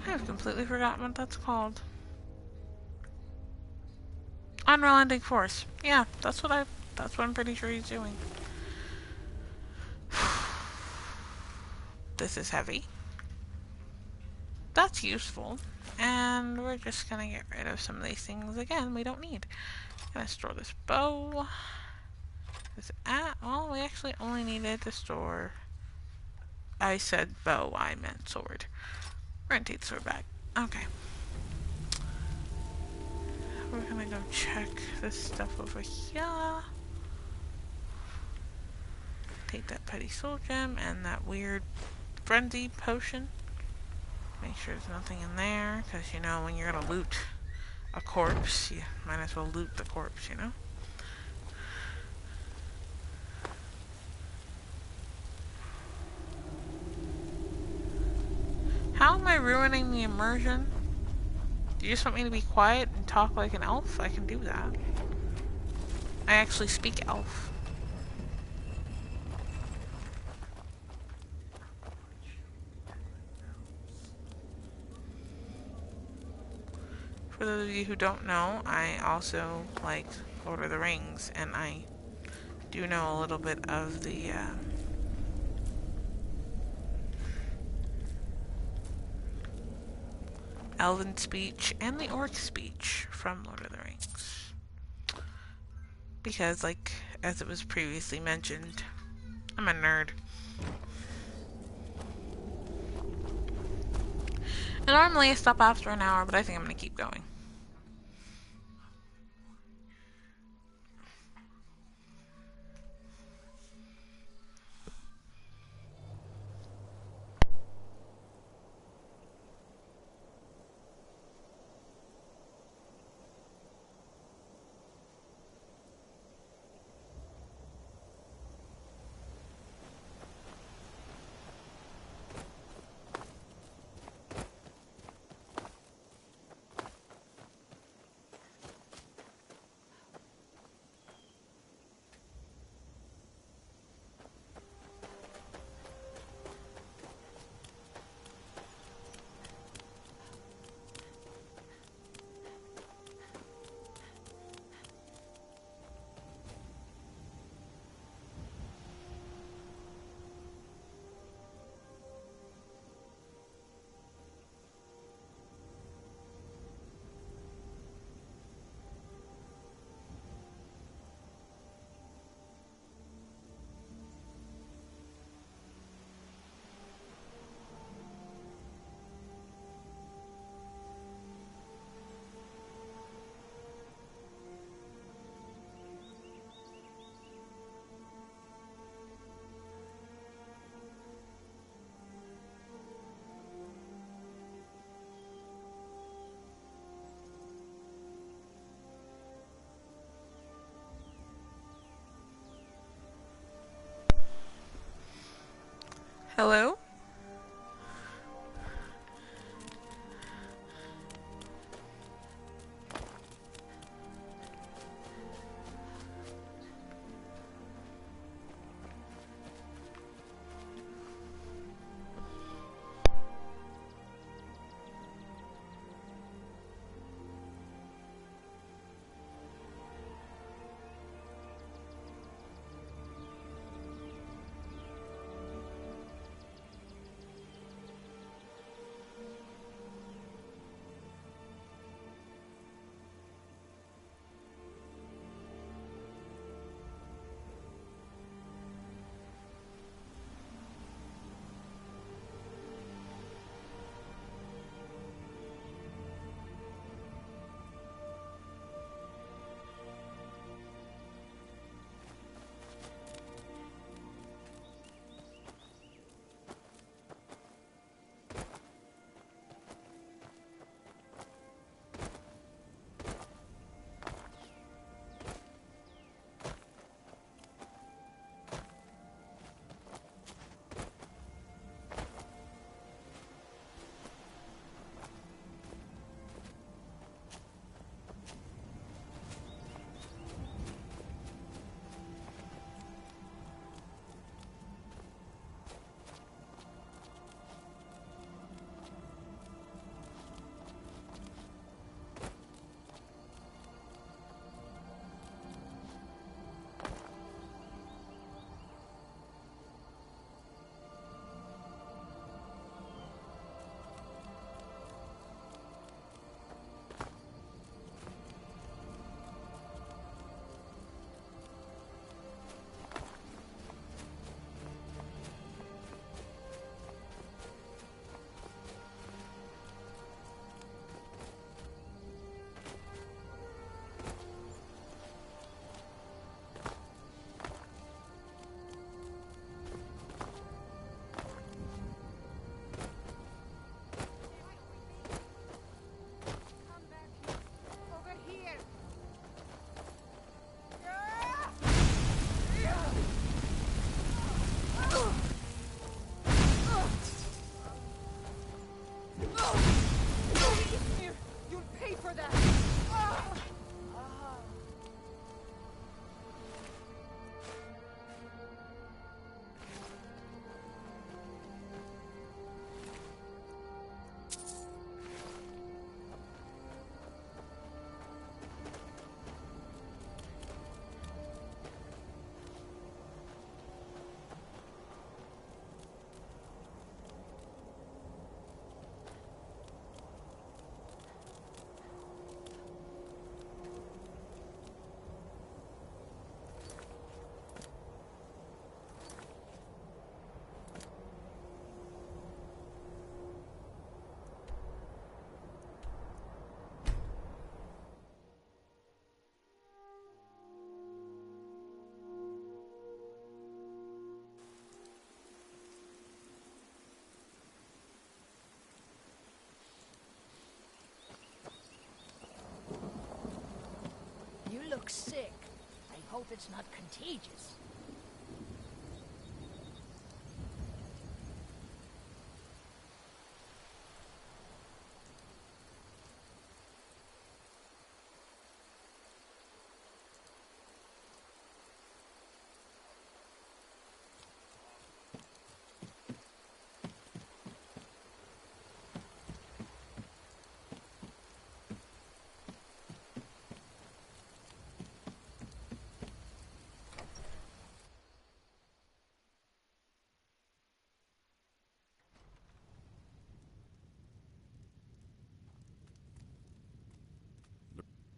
I've completely forgotten what that's called. Unrelenting force. Yeah, that's what I'm pretty sure he's doing. This is heavy. That's useful. And we're just gonna get rid of some of these things again we don't need. Gonna store this bow. Well, we actually only needed to store... I said bow, I meant sword. We're gonna take the sword back. Okay. We're gonna go check this stuff over here. Take that petty soul gem and that weird frenzy potion. Make sure there's nothing in there, because you know when you're gonna loot a corpse, you might as well loot the corpse, you know? How am I ruining the immersion? Do you just want me to be quiet and talk like an elf? I can do that. I actually speak elf. For those of you who don't know, I also like Lord of the Rings, and I do know a little bit of the Elven speech and the Orc speech from Lord of the Rings. Because, like, as it was previously mentioned, I'm a nerd. And normally I stop after an hour, but I think I'm gonna keep going. Hello? looks sick. I hope it's not contagious.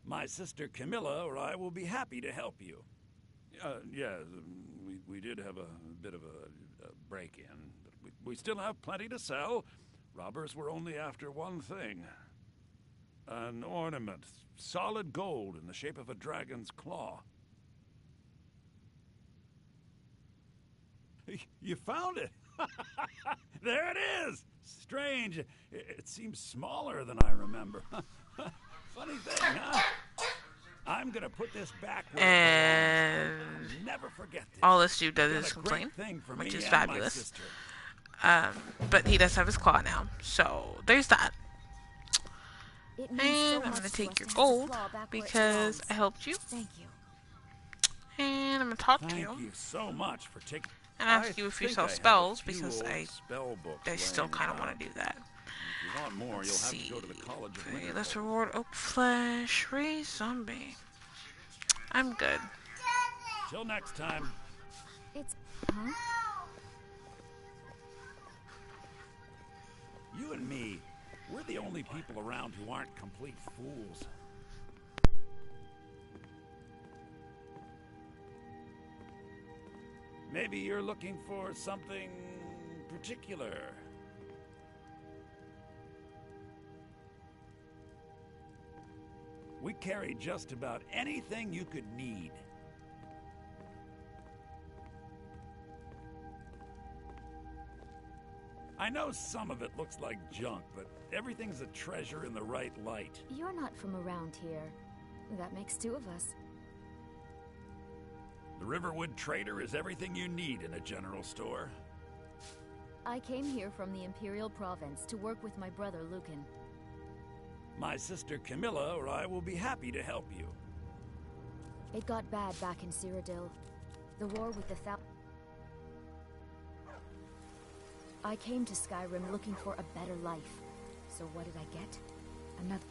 My sister Camilla or I will be happy to help you. Yeah, we did have a bit of a break-in, but we still have plenty to sell. Robbers were only after one thing. An ornament, solid gold in the shape of a dragon's claw. You found it! There it is! Strange. It seems smaller than I remember. Funny thing, huh? I'm gonna put this back where And it belongs. I'll never forget this. all this dude does Done is a complain, great thing for which me is and my fabulous. sister. But he does have his claw now, so there's that. It means And so I'm much gonna to take us your to have the gold claw back where it because belongs. I helped you. Thank you. And I'm gonna talk to Thank you you so much for taking. and ask you if you think sell I have a spells few because old I spell books still laying kind of about. want to do that. If you want more, Let's you'll have see. to go to the College of Okay, Winter. let's reward Oak Flesh, raise zombie. I'm good. Till next time. It's... Huh? You and me, we're the only people around who aren't complete fools. Maybe you're looking for something particular. We carry just about anything you could need. I know some of it looks like junk, but everything's a treasure in the right light. You're not from around here. That makes two of us. The Riverwood Trader is everything you need in a general store. I came here from the Imperial Province to work with my brother Lucan. My sister Camilla or I will be happy to help you. It got bad back in Cyrodiil. The war with the I came to Skyrim looking for a better life. So what did I get? Another...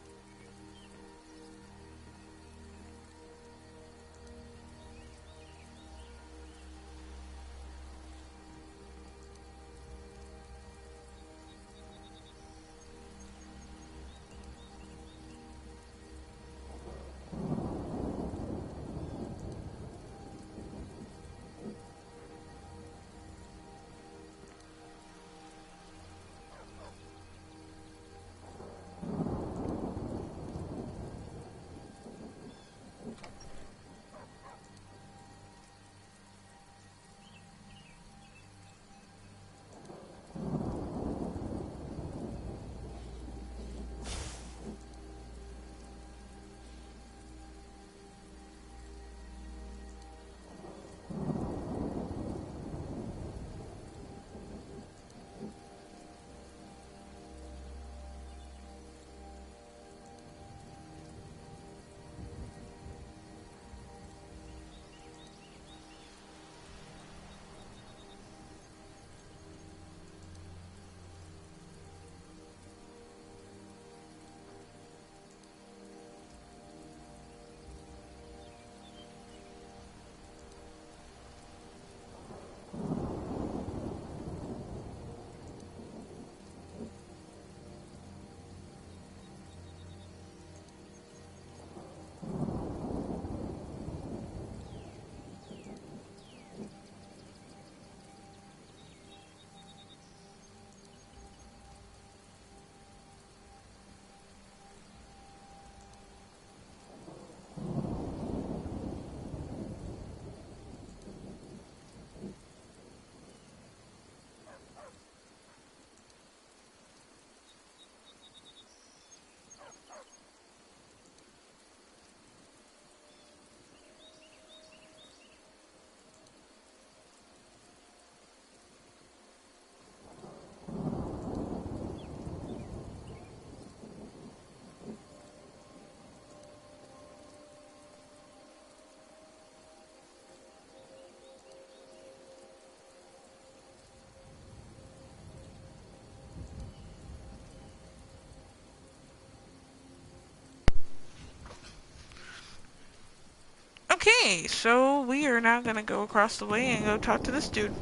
Okay, so we are now gonna go across the way and go talk to this dude.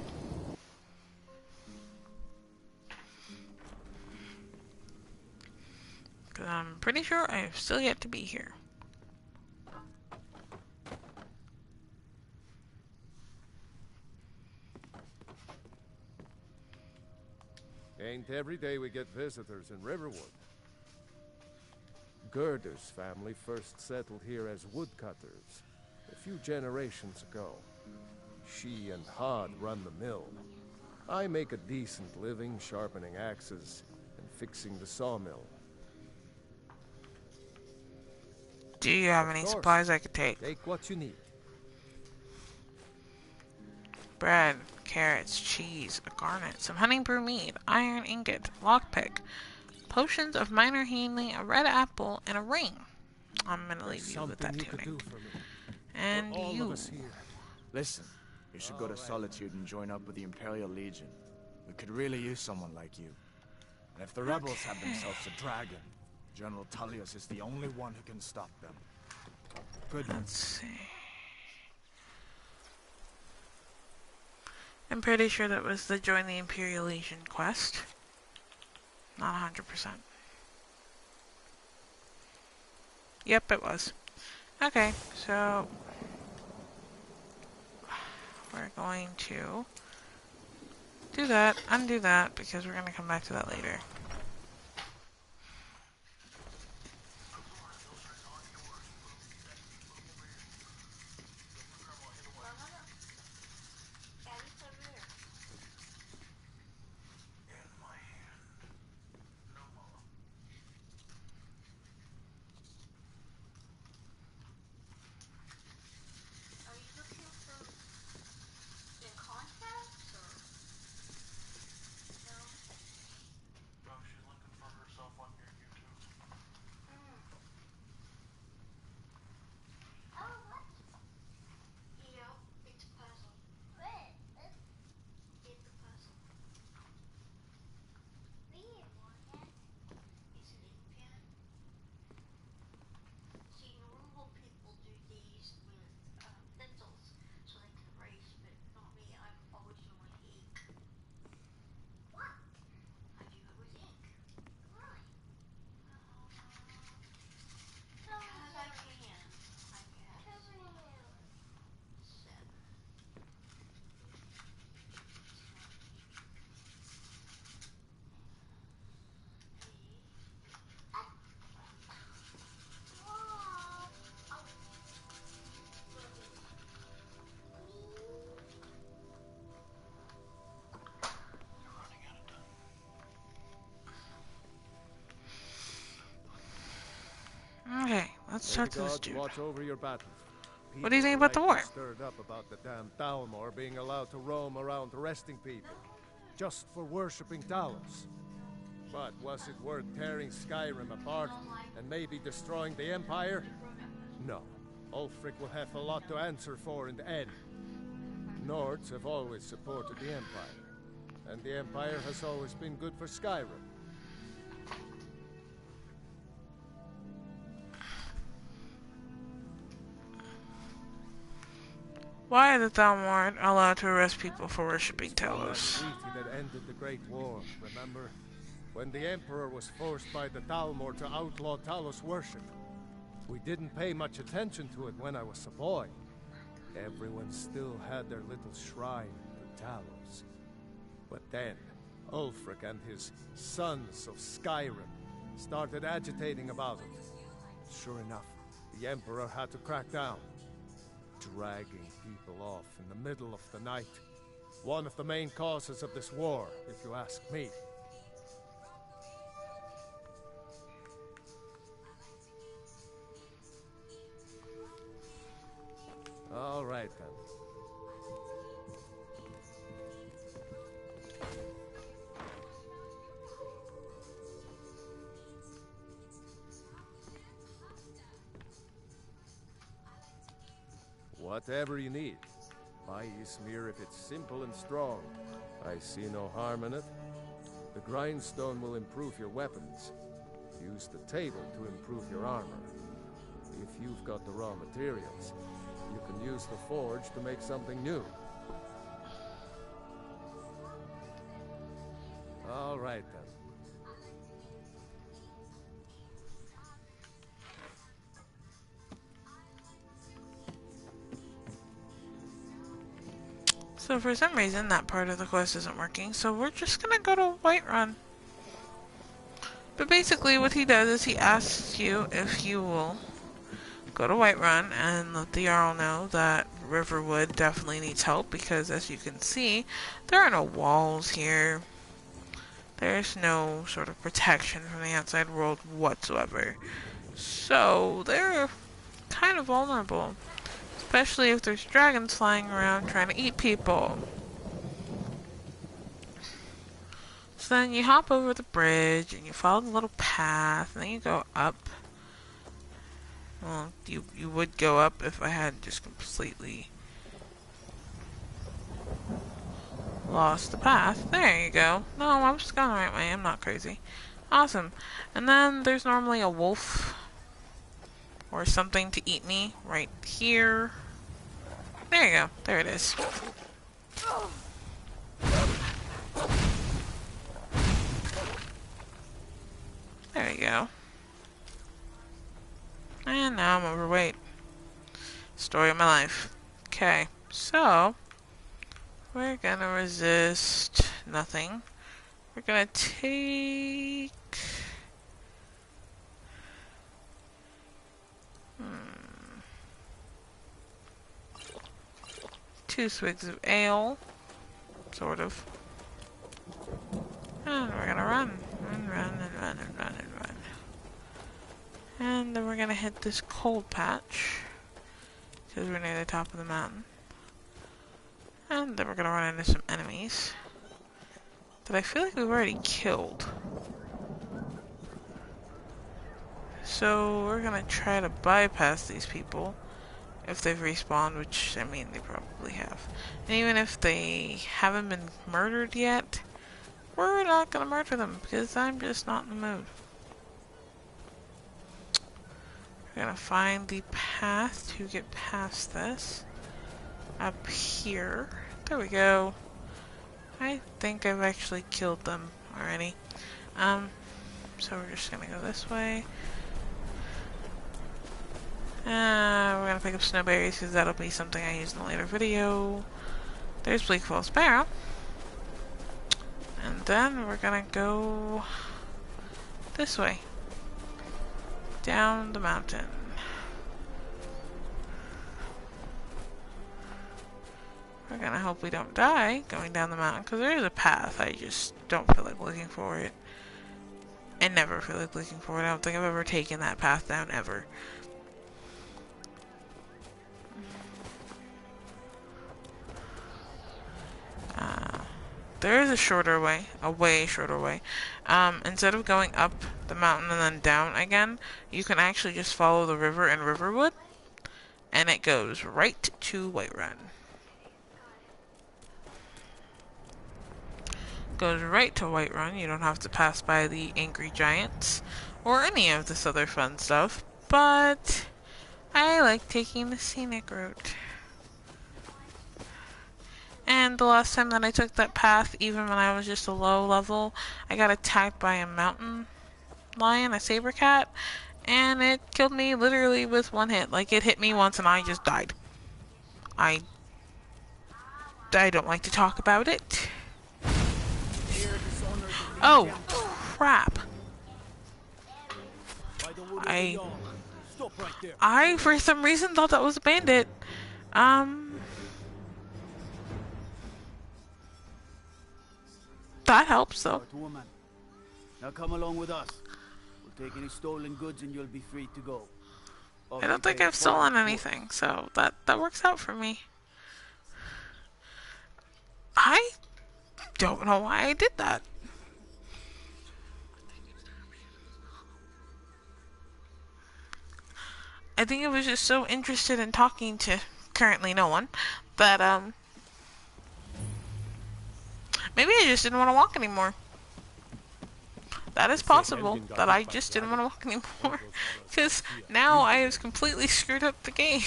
Because I'm pretty sure I have still yet to be here. Ain't every day we get visitors in Riverwood. Gerder's family first settled here as woodcutters a few generations ago. She and Hod run the mill. I make a decent living sharpening axes and fixing the sawmill. Do you have Of any course. supplies I could take? Take what you need. Bread, carrots, cheese, a garnet, some honey brew mead, iron ingot, lockpick, potions of minor healing, a red apple, and a ring. I'm gonna leave you with that Something you could tuning. do for me. And For all you. of us here. Listen, you should go to Solitude and join up with the Imperial Legion. We could really use someone like you. And if the rebels have themselves a dragon, General Tullius is the only one who can stop them. Good. Let's see. I'm pretty sure that was the Join the Imperial Legion quest. Not 100%. Yep, it was. Okay, so we're going to do that, undo that, because we're going to come back to that later. Okay, let's talk to this dude. Watch over your battles. What do you think about the war? Stirred up about the damn Thalmor being allowed to roam around arresting people, just for worshipping Talos. But was it worth tearing Skyrim apart and maybe destroying the Empire? No. Ulfric will have a lot to answer for in the end. Nords have always supported the Empire, and the Empire has always been good for Skyrim. Why are the Thalmor allowed to arrest people for worshipping Talos? Treaty that ended the Great War, remember? When the Emperor was forced by the Thalmor to outlaw Talos worship. We didn't pay much attention to it when I was a boy. Everyone still had their little shrine to Talos. But then, Ulfric and his Sons of Skyrim started agitating about it. Sure enough, the Emperor had to crack down. Dragging people off in the middle of the night. One of the main causes of this war, if you ask me. All right, then. Whatever you need. Buy Ysmir if it's simple and strong. I see no harm in it. The grindstone will improve your weapons. Use the table to improve your armor. If you've got the raw materials. You can use the forge to make something new. All right, then. So for some reason that part of the quest isn't working, so we're just gonna go to Whiterun. But basically what he does is he asks you if you will go to Whiterun and let the Jarl know that Riverwood definitely needs help, because as you can see, there are no walls here. There's no sort of protection from the outside world whatsoever. So they're kind of vulnerable. Especially if there's dragons flying around trying to eat people. So then you hop over the bridge and you follow the little path and then you go up. Well, you would go up if I hadn't just completely lost the path. There you go. No, I'm just going the right way. I'm not crazy. Awesome. And then there's normally a wolf or something to eat me right here. There you go. There it is. There you go. And now I'm overweight. Story of my life. Okay, so we're gonna resist nothing. We're gonna take 2 swigs of ale, sort of. And we're gonna run. And run and run and run and run. And then we're gonna hit this cold patch, because we're near the top of the mountain. And then we're gonna run into some enemies that I feel like we've already killed. So we're gonna try to bypass these people if they've respawned, which, I mean, they probably have. And even if they haven't been murdered yet, we're not gonna murder them, because I'm just not in the mood. We're gonna find the path to get past this. Up here. There we go. I think I've actually killed them already. So we're just gonna go this way. We're gonna pick up snowberries because that'll be something I use in a later video. There's Bleakfall Sparrow. And then we're gonna go this way. Down the mountain. We're gonna hope we don't die going down the mountain, because there is a path. I just don't feel like looking for it. I never feel like looking for it. I don't think I've ever taken that path down, ever. There is a shorter way, a way shorter way. Instead of going up the mountain and then down again, you can actually just follow the river in Riverwood, and it goes right to Whiterun. Goes right to Whiterun. You don't have to pass by the angry giants or any of this other fun stuff, but I like taking the scenic route. And the last time that I took that path, even when I was just a low level, I got attacked by a mountain lion, a saber cat, and it killed me literally with one hit. Like, it hit me once and I just died. I don't like to talk about it. Oh, crap. I for some reason thought that was a bandit. That helps, though. Now come along with us. We'll take any stolen goods and you'll be free to go. I don't think I've stolen anything, so that works out for me. I don't know why I did that. I think I was just so interested in talking to currently no one that, maybe I just didn't want to walk anymore. That is possible, that I just didn't want to walk anymore. Because now I have completely screwed up the game.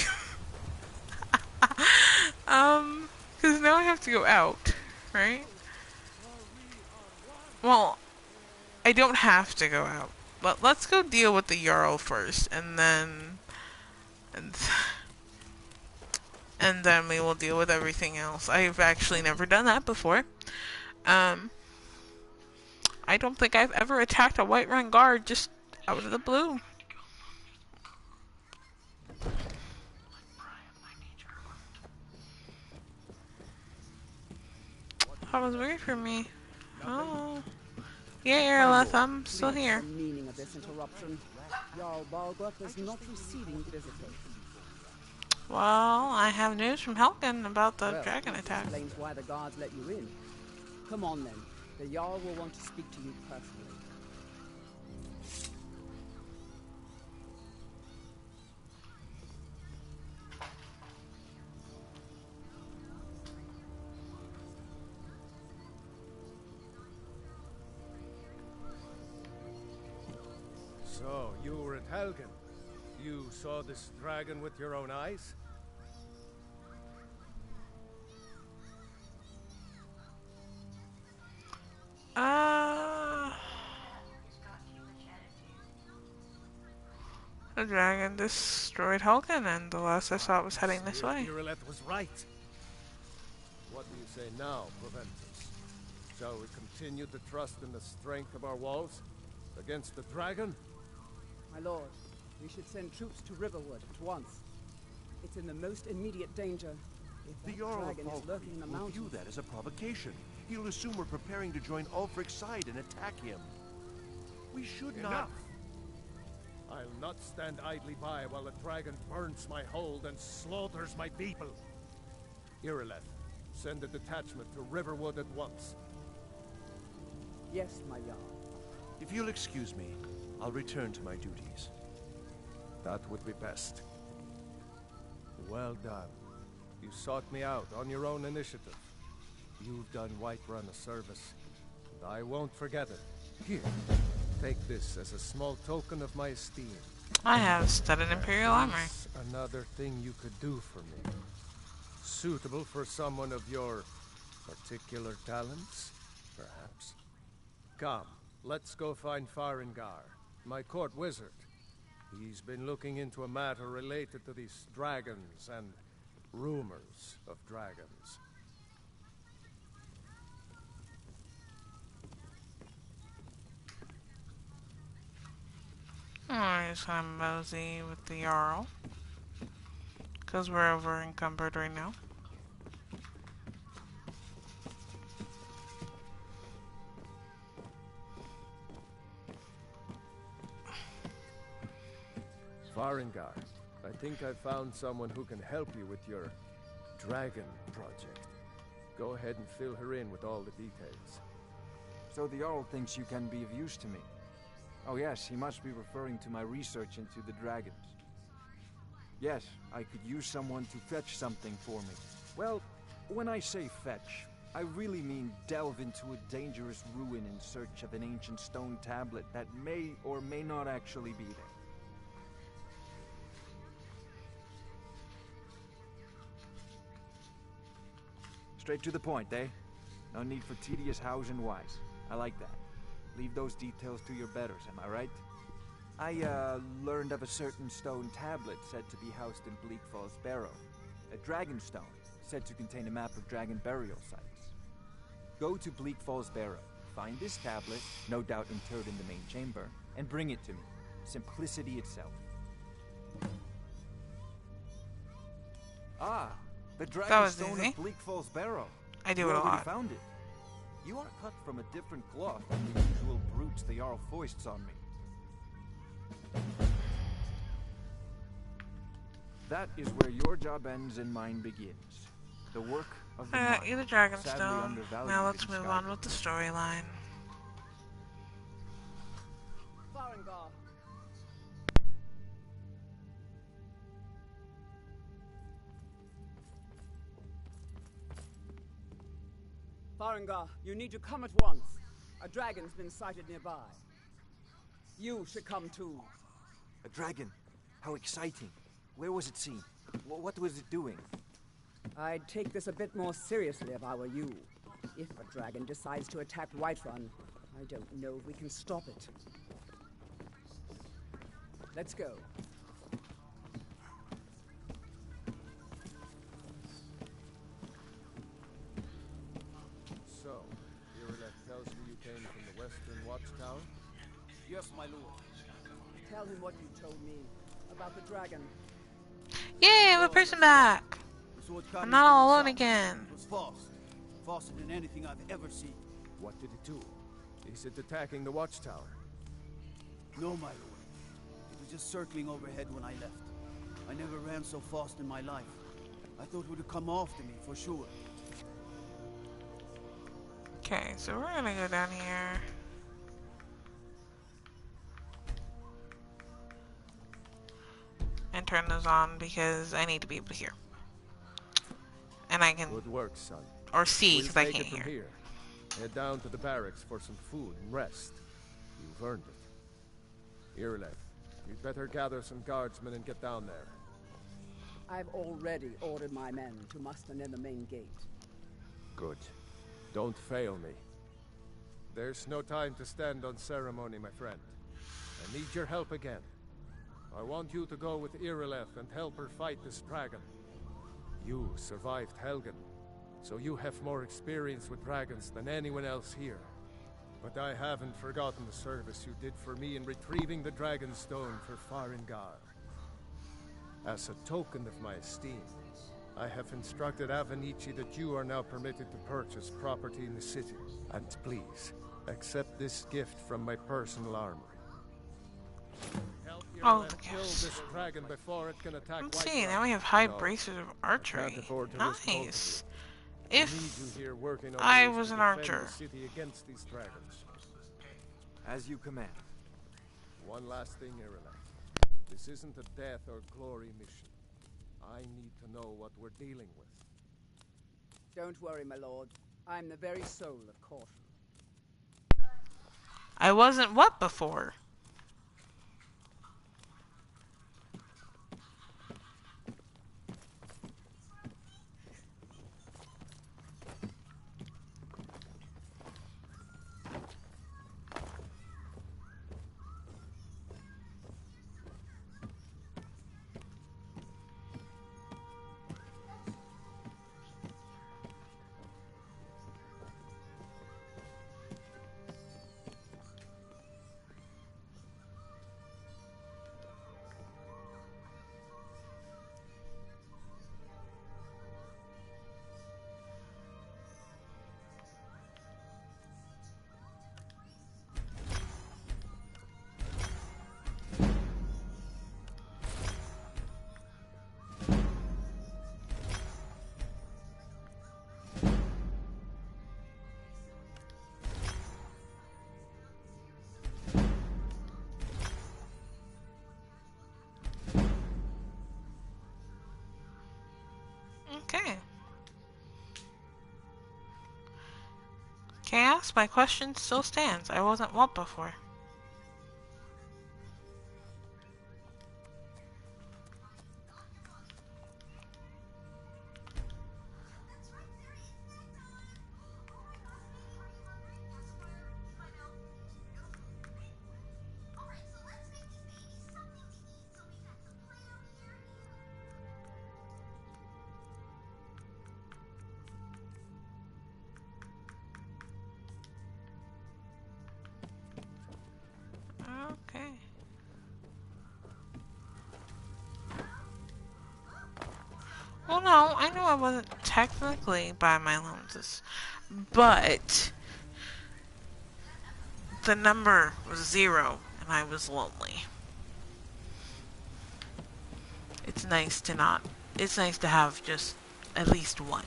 Because now I have to go out, right? Well, I don't have to go out. But let's go deal with the Jarl first, and then... And, and then we will deal with everything else. I've actually never done that before. I don't think I've ever attacked a Whiterun guard just out of the blue. That was weird for me. Oh. Yeah, Erleth, I'm still here. The meaning of this interruption. Jarl Balgruuf is not receiving visitors. Well, I have news from Helgen about the Well, dragon attack. Explains why the guards let you in. Come on then. The Jarl will want to speak to you personally. So, you were at Helgen. You saw this dragon with your own eyes? The dragon destroyed Helgen, and the last I saw it was heading this way. Irileth was right. What do you say now, Proventus? Shall we continue to trust in the strength of our walls against the dragon? My lord, we should send troops to Riverwood at once. It's in the most immediate danger. If The that Jarl dragon of is lurking in the Falkreath will mountains. view that as a provocation. He'll assume we're preparing to join Ulfric's side and attack him. We should not... Enough! I'll not stand idly by while the dragon burns my hold and slaughters my people. Irileth, send a detachment to Riverwood at once. Yes, my Jarl. If you'll excuse me, I'll return to my duties. That would be best. Well done. You sought me out on your own initiative. You've done Whiterun a service, and I won't forget it. Here, take this as a small token of my esteem. I have studded Imperial armor. Perhaps another thing you could do for me. Suitable for someone of your particular talents, perhaps. Come, let's go find Farengar, my court wizard. He's been looking into a matter related to these dragons and rumors of dragons. I'm just gonna mosey with the Jarl. Because we're over encumbered right now. Farengar, I think I've found someone who can help you with your dragon project. Go ahead and fill her in with all the details. So the Jarl thinks you can be of use to me. Oh yes, he must be referring to my research into the dragons. Yes, I could use someone to fetch something for me. Well, when I say fetch, I really mean delve into a dangerous ruin in search of an ancient stone tablet that may or may not actually be there. Straight to the point, eh? No need for tedious hows and whys. I like that. Leave those details to your betters, am I right? I, learned of a certain stone tablet said to be housed in Bleak Falls Barrow. A dragon stone, said to contain a map of dragon burial sites. Go to Bleak Falls Barrow, find this tablet, no doubt interred in the main chamber, and bring it to me. Simplicity itself. Ah, the dragon stone easy. of Bleak Falls Barrow. I do You it a already lot. found it. You are cut from a different cloth than the usual brutes the Jarl foists on me. That is where your job ends and mine begins. The work of the mind. Either Sadly Dragonstone. undervalued Now let's in move Skyrim. on with the storyline. Farengar. Farengar, you need to come at once. A dragon's been sighted nearby. You should come too. A dragon. How exciting. Where was it seen? What was it doing? I'd take this a bit more seriously if I were you. If a dragon decides to attack Whiterun, I don't know if we can stop it. Let's go. So, Irileth tells me you came from the Western Watchtower? Yes, my lord. Tell him what you told me about the dragon. Yay, I have a person back! I'm not all alone again. It was fast. Faster than anything I've ever seen. What did it do? Is it attacking the Watchtower? No, my lord. It was just circling overhead when I left. I never ran so fast in my life. I thought it would have come after me, for sure. Okay, so we're gonna go down here. And turn those on because I need to be able to hear. And I can... Good work, son. Or see, because I can't hear. Here. Head down to the barracks for some food and rest. You've earned it. Irileth, you'd better gather some guardsmen and get down there. I've already ordered my men to muster near the main gate. Good. Don't fail me. There's no time to stand on ceremony, my friend. I need your help again. I want you to go with Irileth and help her fight this dragon. You survived Helgen, so you have more experience with dragons than anyone else here. But I haven't forgotten the service you did for me in retrieving the Dragon Stone for Farengar. As a token of my esteem, I have instructed Avenici that you are now permitted to purchase property in the city. And please, accept this gift from my personal armory. Oh, kill this dragon before it can attack. Let's see, now we have high bracers of archery. Nice. If I was an archer. As you command. One last thing, Irileth. This isn't a death or glory mission. I need to know what we're dealing with. Don't worry, my lord. I'm the very soul of caution. I wasn't what before? Okay. Chaos, my question still stands. I wasn't what before? Okay. Well, no, I know I wasn't technically by my lenses, but the number was 0 and I was lonely. It's nice to not, it's nice to have just at least one.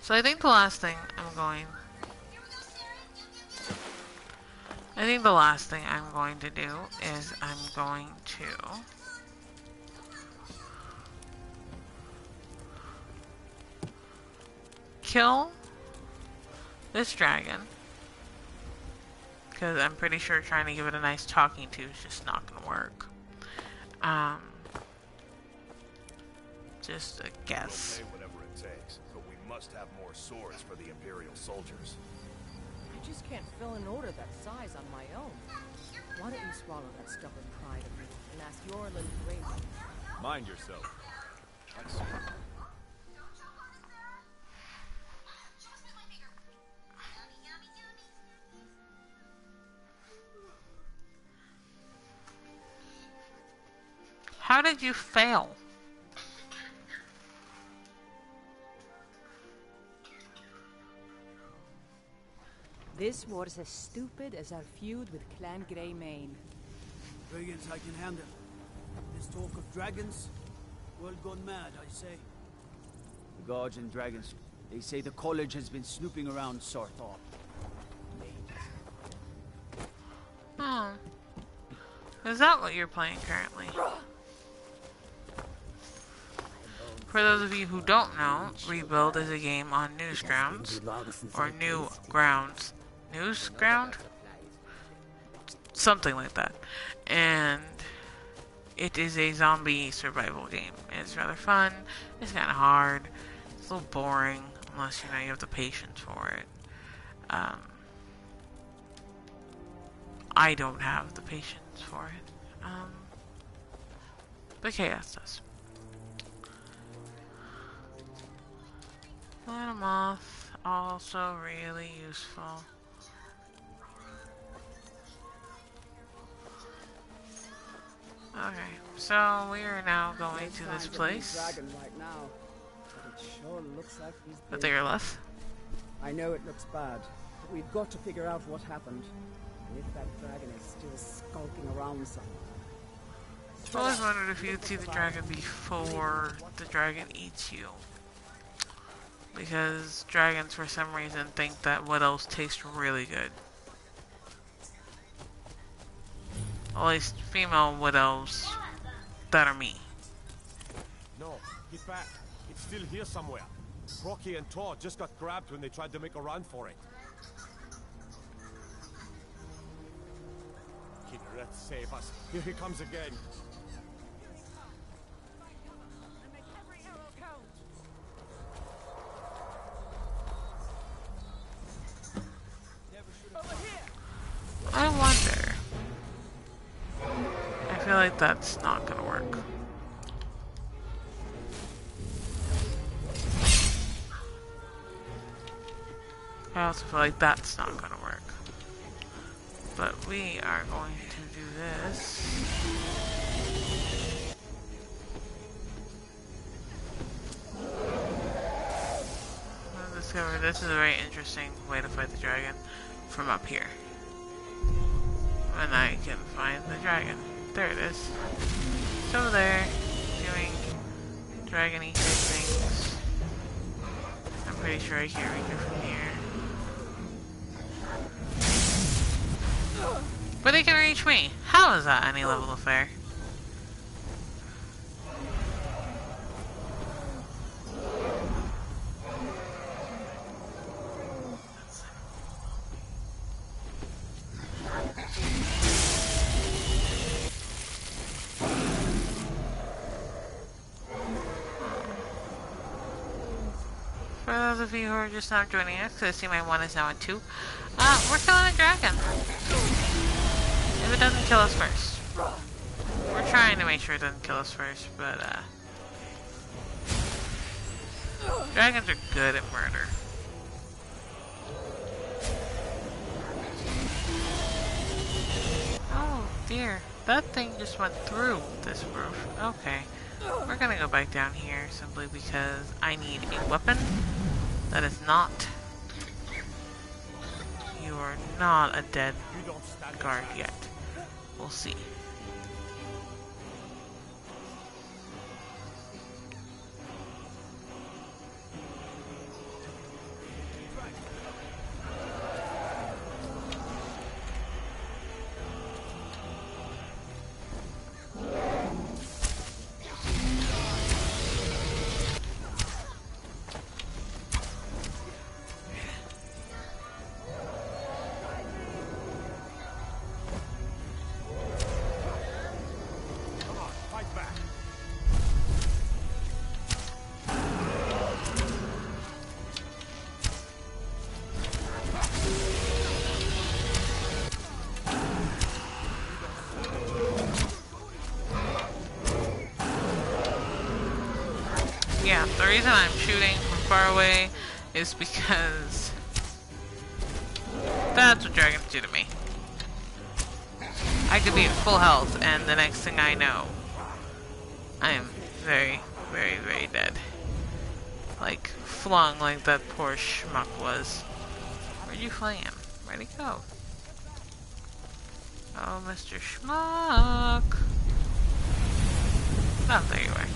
So I think the last thing I'm going to do is I'm going to kill this dragon because I'm pretty sure trying to give it a nice talking to is just not gonna work. Just a guess. We'll pay whatever it takes, but we must have more swords for the Imperial soldiers. I just can't fill an order that size on my own. Why don't you swallow that stubborn pride of yours and ask your little Raven? Mind yourself. How did you fail? This war's as stupid as our feud with Clan Greymane. Dragons I can handle. This talk of dragons, world gone mad, I say. The guards and dragons, they say the college has been snooping around Sarthal. Oh. Is that what you're playing currently? For those of you who don't know, Rebuild is a game on Newsgrounds, or Newgrounds. Newsground? Something like that. And it is a zombie survival game. It's rather fun, it's kind of hard, it's a little boring, unless you know you have the patience for it. I don't have the patience for it. But Chaos does. Little moth, also really useful. Okay, so we are now going to this place. Dragon right now, but it sure looks like he's But they are left. I know it looks bad, but we've got to figure out what happened. And if that dragon is still skulking around somewhere. I always wondered if you'd see the dragon before the dragon eats you. Because dragons, for some reason, think that widows taste really good. At least female widows that are me. No, get back. It's still here somewhere. Rocky and Todd just got grabbed when they tried to make a run for it. Kinneret, save us. Here he comes again. I wonder. I feel like that's not gonna work. I also feel like that's not gonna work. But we are going to do this. I've discovered this is a very interesting way to fight the dragon from up here. And I can find the dragon. There it is. It's over there, doing dragon-y type things. I'm pretty sure I can't reach it from here. But they can reach me. How is that any level of fair? For those of you who are just now joining us, because I see my 1 is now at 2, we're killing a dragon. If it doesn't kill us first. We're trying to make sure it doesn't kill us first, but dragons are good at murder. Oh dear, that thing just went through this roof. Okay. We're gonna go back down here simply because I need a weapon that is not... You are not a dead guard yet. We'll see. Yeah, the reason I'm shooting from far away is because that's what dragons do to me. I could be at full health, and the next thing I know, I am very, very, very dead. Like, flung like that poor schmuck was. Where'd you fly him? Where'd he go? Oh, Mr. Schmuck. Oh, there you are.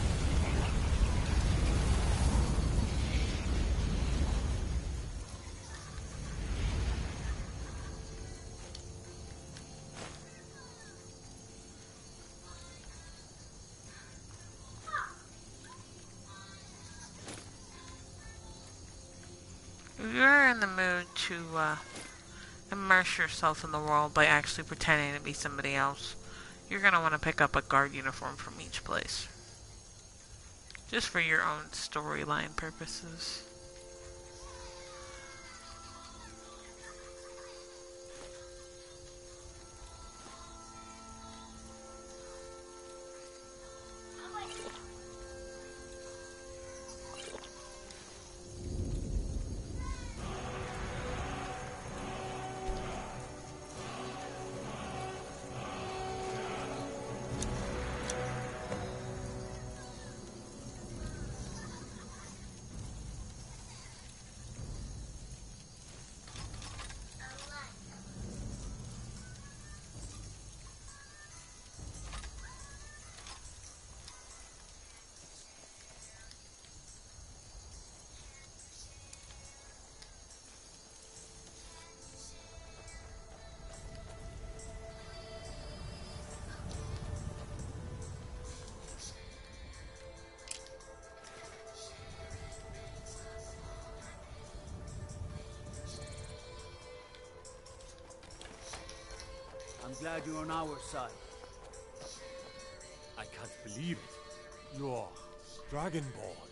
If you're in the mood to immerse yourself in the world by actually pretending to be somebody else, you're going to want to pick up a guard uniform from each place. Just for your own storyline purposes. I'm glad you're on our side. I can't believe it. You're Dragonborn.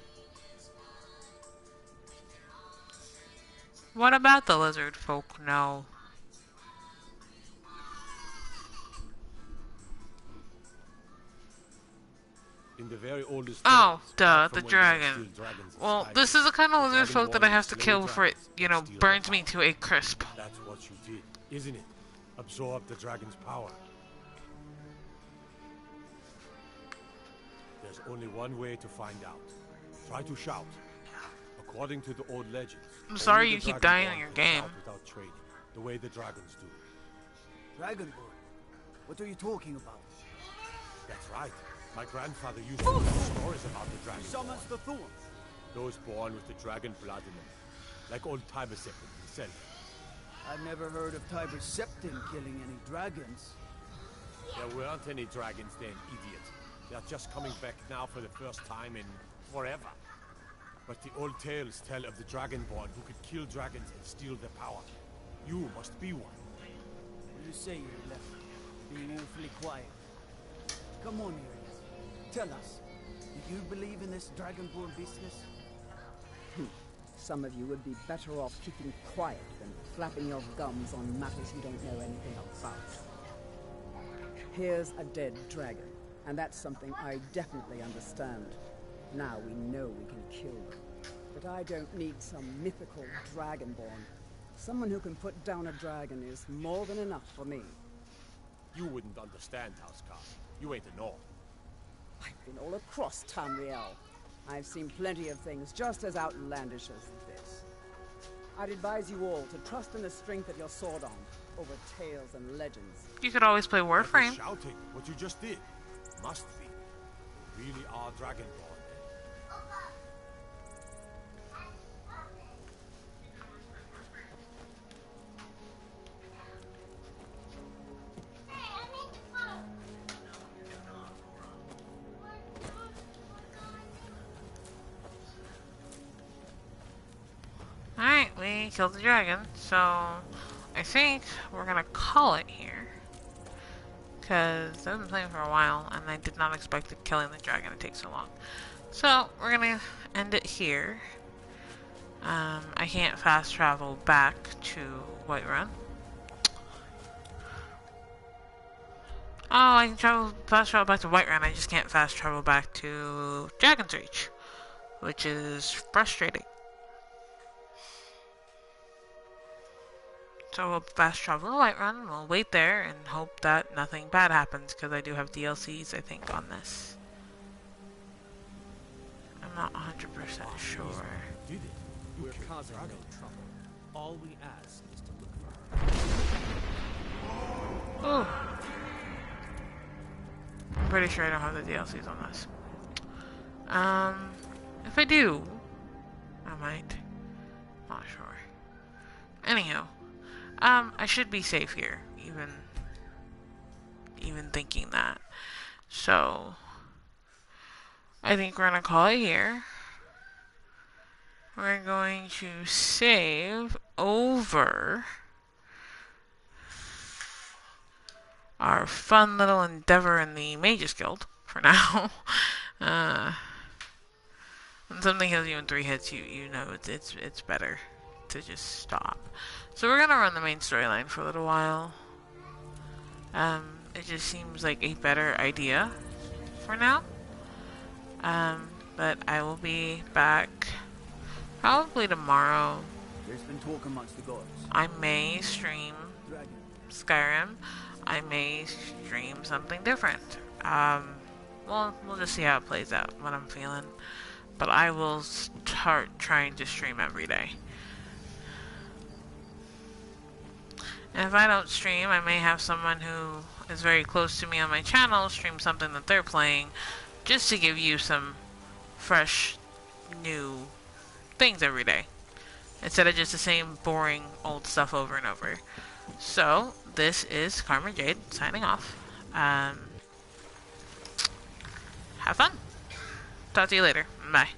What about the lizard folk? No. In the very oldest Oh, days, duh, back the from when there were dragon. still dragons in Well, Skyrim, this is the kind of the lizard folk that I Dragonborn have to would slay kill before it, dragons you and know, steal burns their me to a crisp. power. That's what you did, isn't it? Absorb the dragon's power. There's only one way to find out. Try to shout. According to the old legends, I'm sorry only you the keep dying Dragonborn in your can game. shout without training, the way the dragons do. Dragonborn? What are you talking about? That's right. My grandfather used to tell stories about the He dragons. summons the thorn. Those born with the dragon blood in them, like old Tiber Septim himself. I've never heard of Tiber Septim killing any dragons. There weren't any dragons then, idiot. They're just coming back now for the first time in forever. But the old tales tell of the Dragonborn who could kill dragons and steal their power. You must be one. What do you say you're left? Being awfully quiet. Come on, Arius. Tell us. Do you believe in this Dragonborn business? Some of you would be better off keeping quiet than flapping your gums on matters you don't know anything about. Here's a dead dragon, and that's something I definitely understand. Now we know we can kill them. But I don't need some mythical dragonborn. Someone who can put down a dragon is more than enough for me. You wouldn't understand, Housecarl. You ain't a North. I've been all across Tamriel. I've seen plenty of things just as outlandish as this. I'd advise you all to trust in the strength of your sword arm over tales and legends. You could always play Warframe. Shouting, what you just did. Must be. You really are Dragonborn. Alright, we killed the dragon, so I think we're gonna call it here. Because I've been playing for a while, and I did not expect the killing the dragon to take so long. So, we're gonna end it here. I can't fast travel back to Whiterun. Oh, I can fast travel back to Whiterun, I just can't fast travel back to Dragon's Reach. which is frustrating. So we'll fast travel to Whiterun, we'll wait there and hope that nothing bad happens, because I do have DLCs, I think, on this. I'm not 100% sure. Did it? We're causing no trouble. All we ask is to look for her. Ooh. I'm pretty sure I don't have the DLCs on this. If I do, I might. Not sure. Anyhow, I should be safe here, even thinking that. So, I think we're gonna call it here. We're going to save over our fun little endeavor in the Mages Guild for now. When something heals you in 3 hits, you know it's better to just stop. So we're gonna run the main storyline for a little while. It just seems like a better idea for now. But I will be back probably tomorrow. There's been talk amongst the gods. I may stream Skyrim. I may stream something different. Well, we'll just see how it plays out, what I'm feeling. But I will start trying to stream every day. And if I don't stream, I may have someone who is very close to me on my channel stream something that they're playing, just to give you some fresh, new things every day, instead of just the same boring old stuff over and over. So, this is Karma Jade signing off. Have fun. Talk to you later. Bye.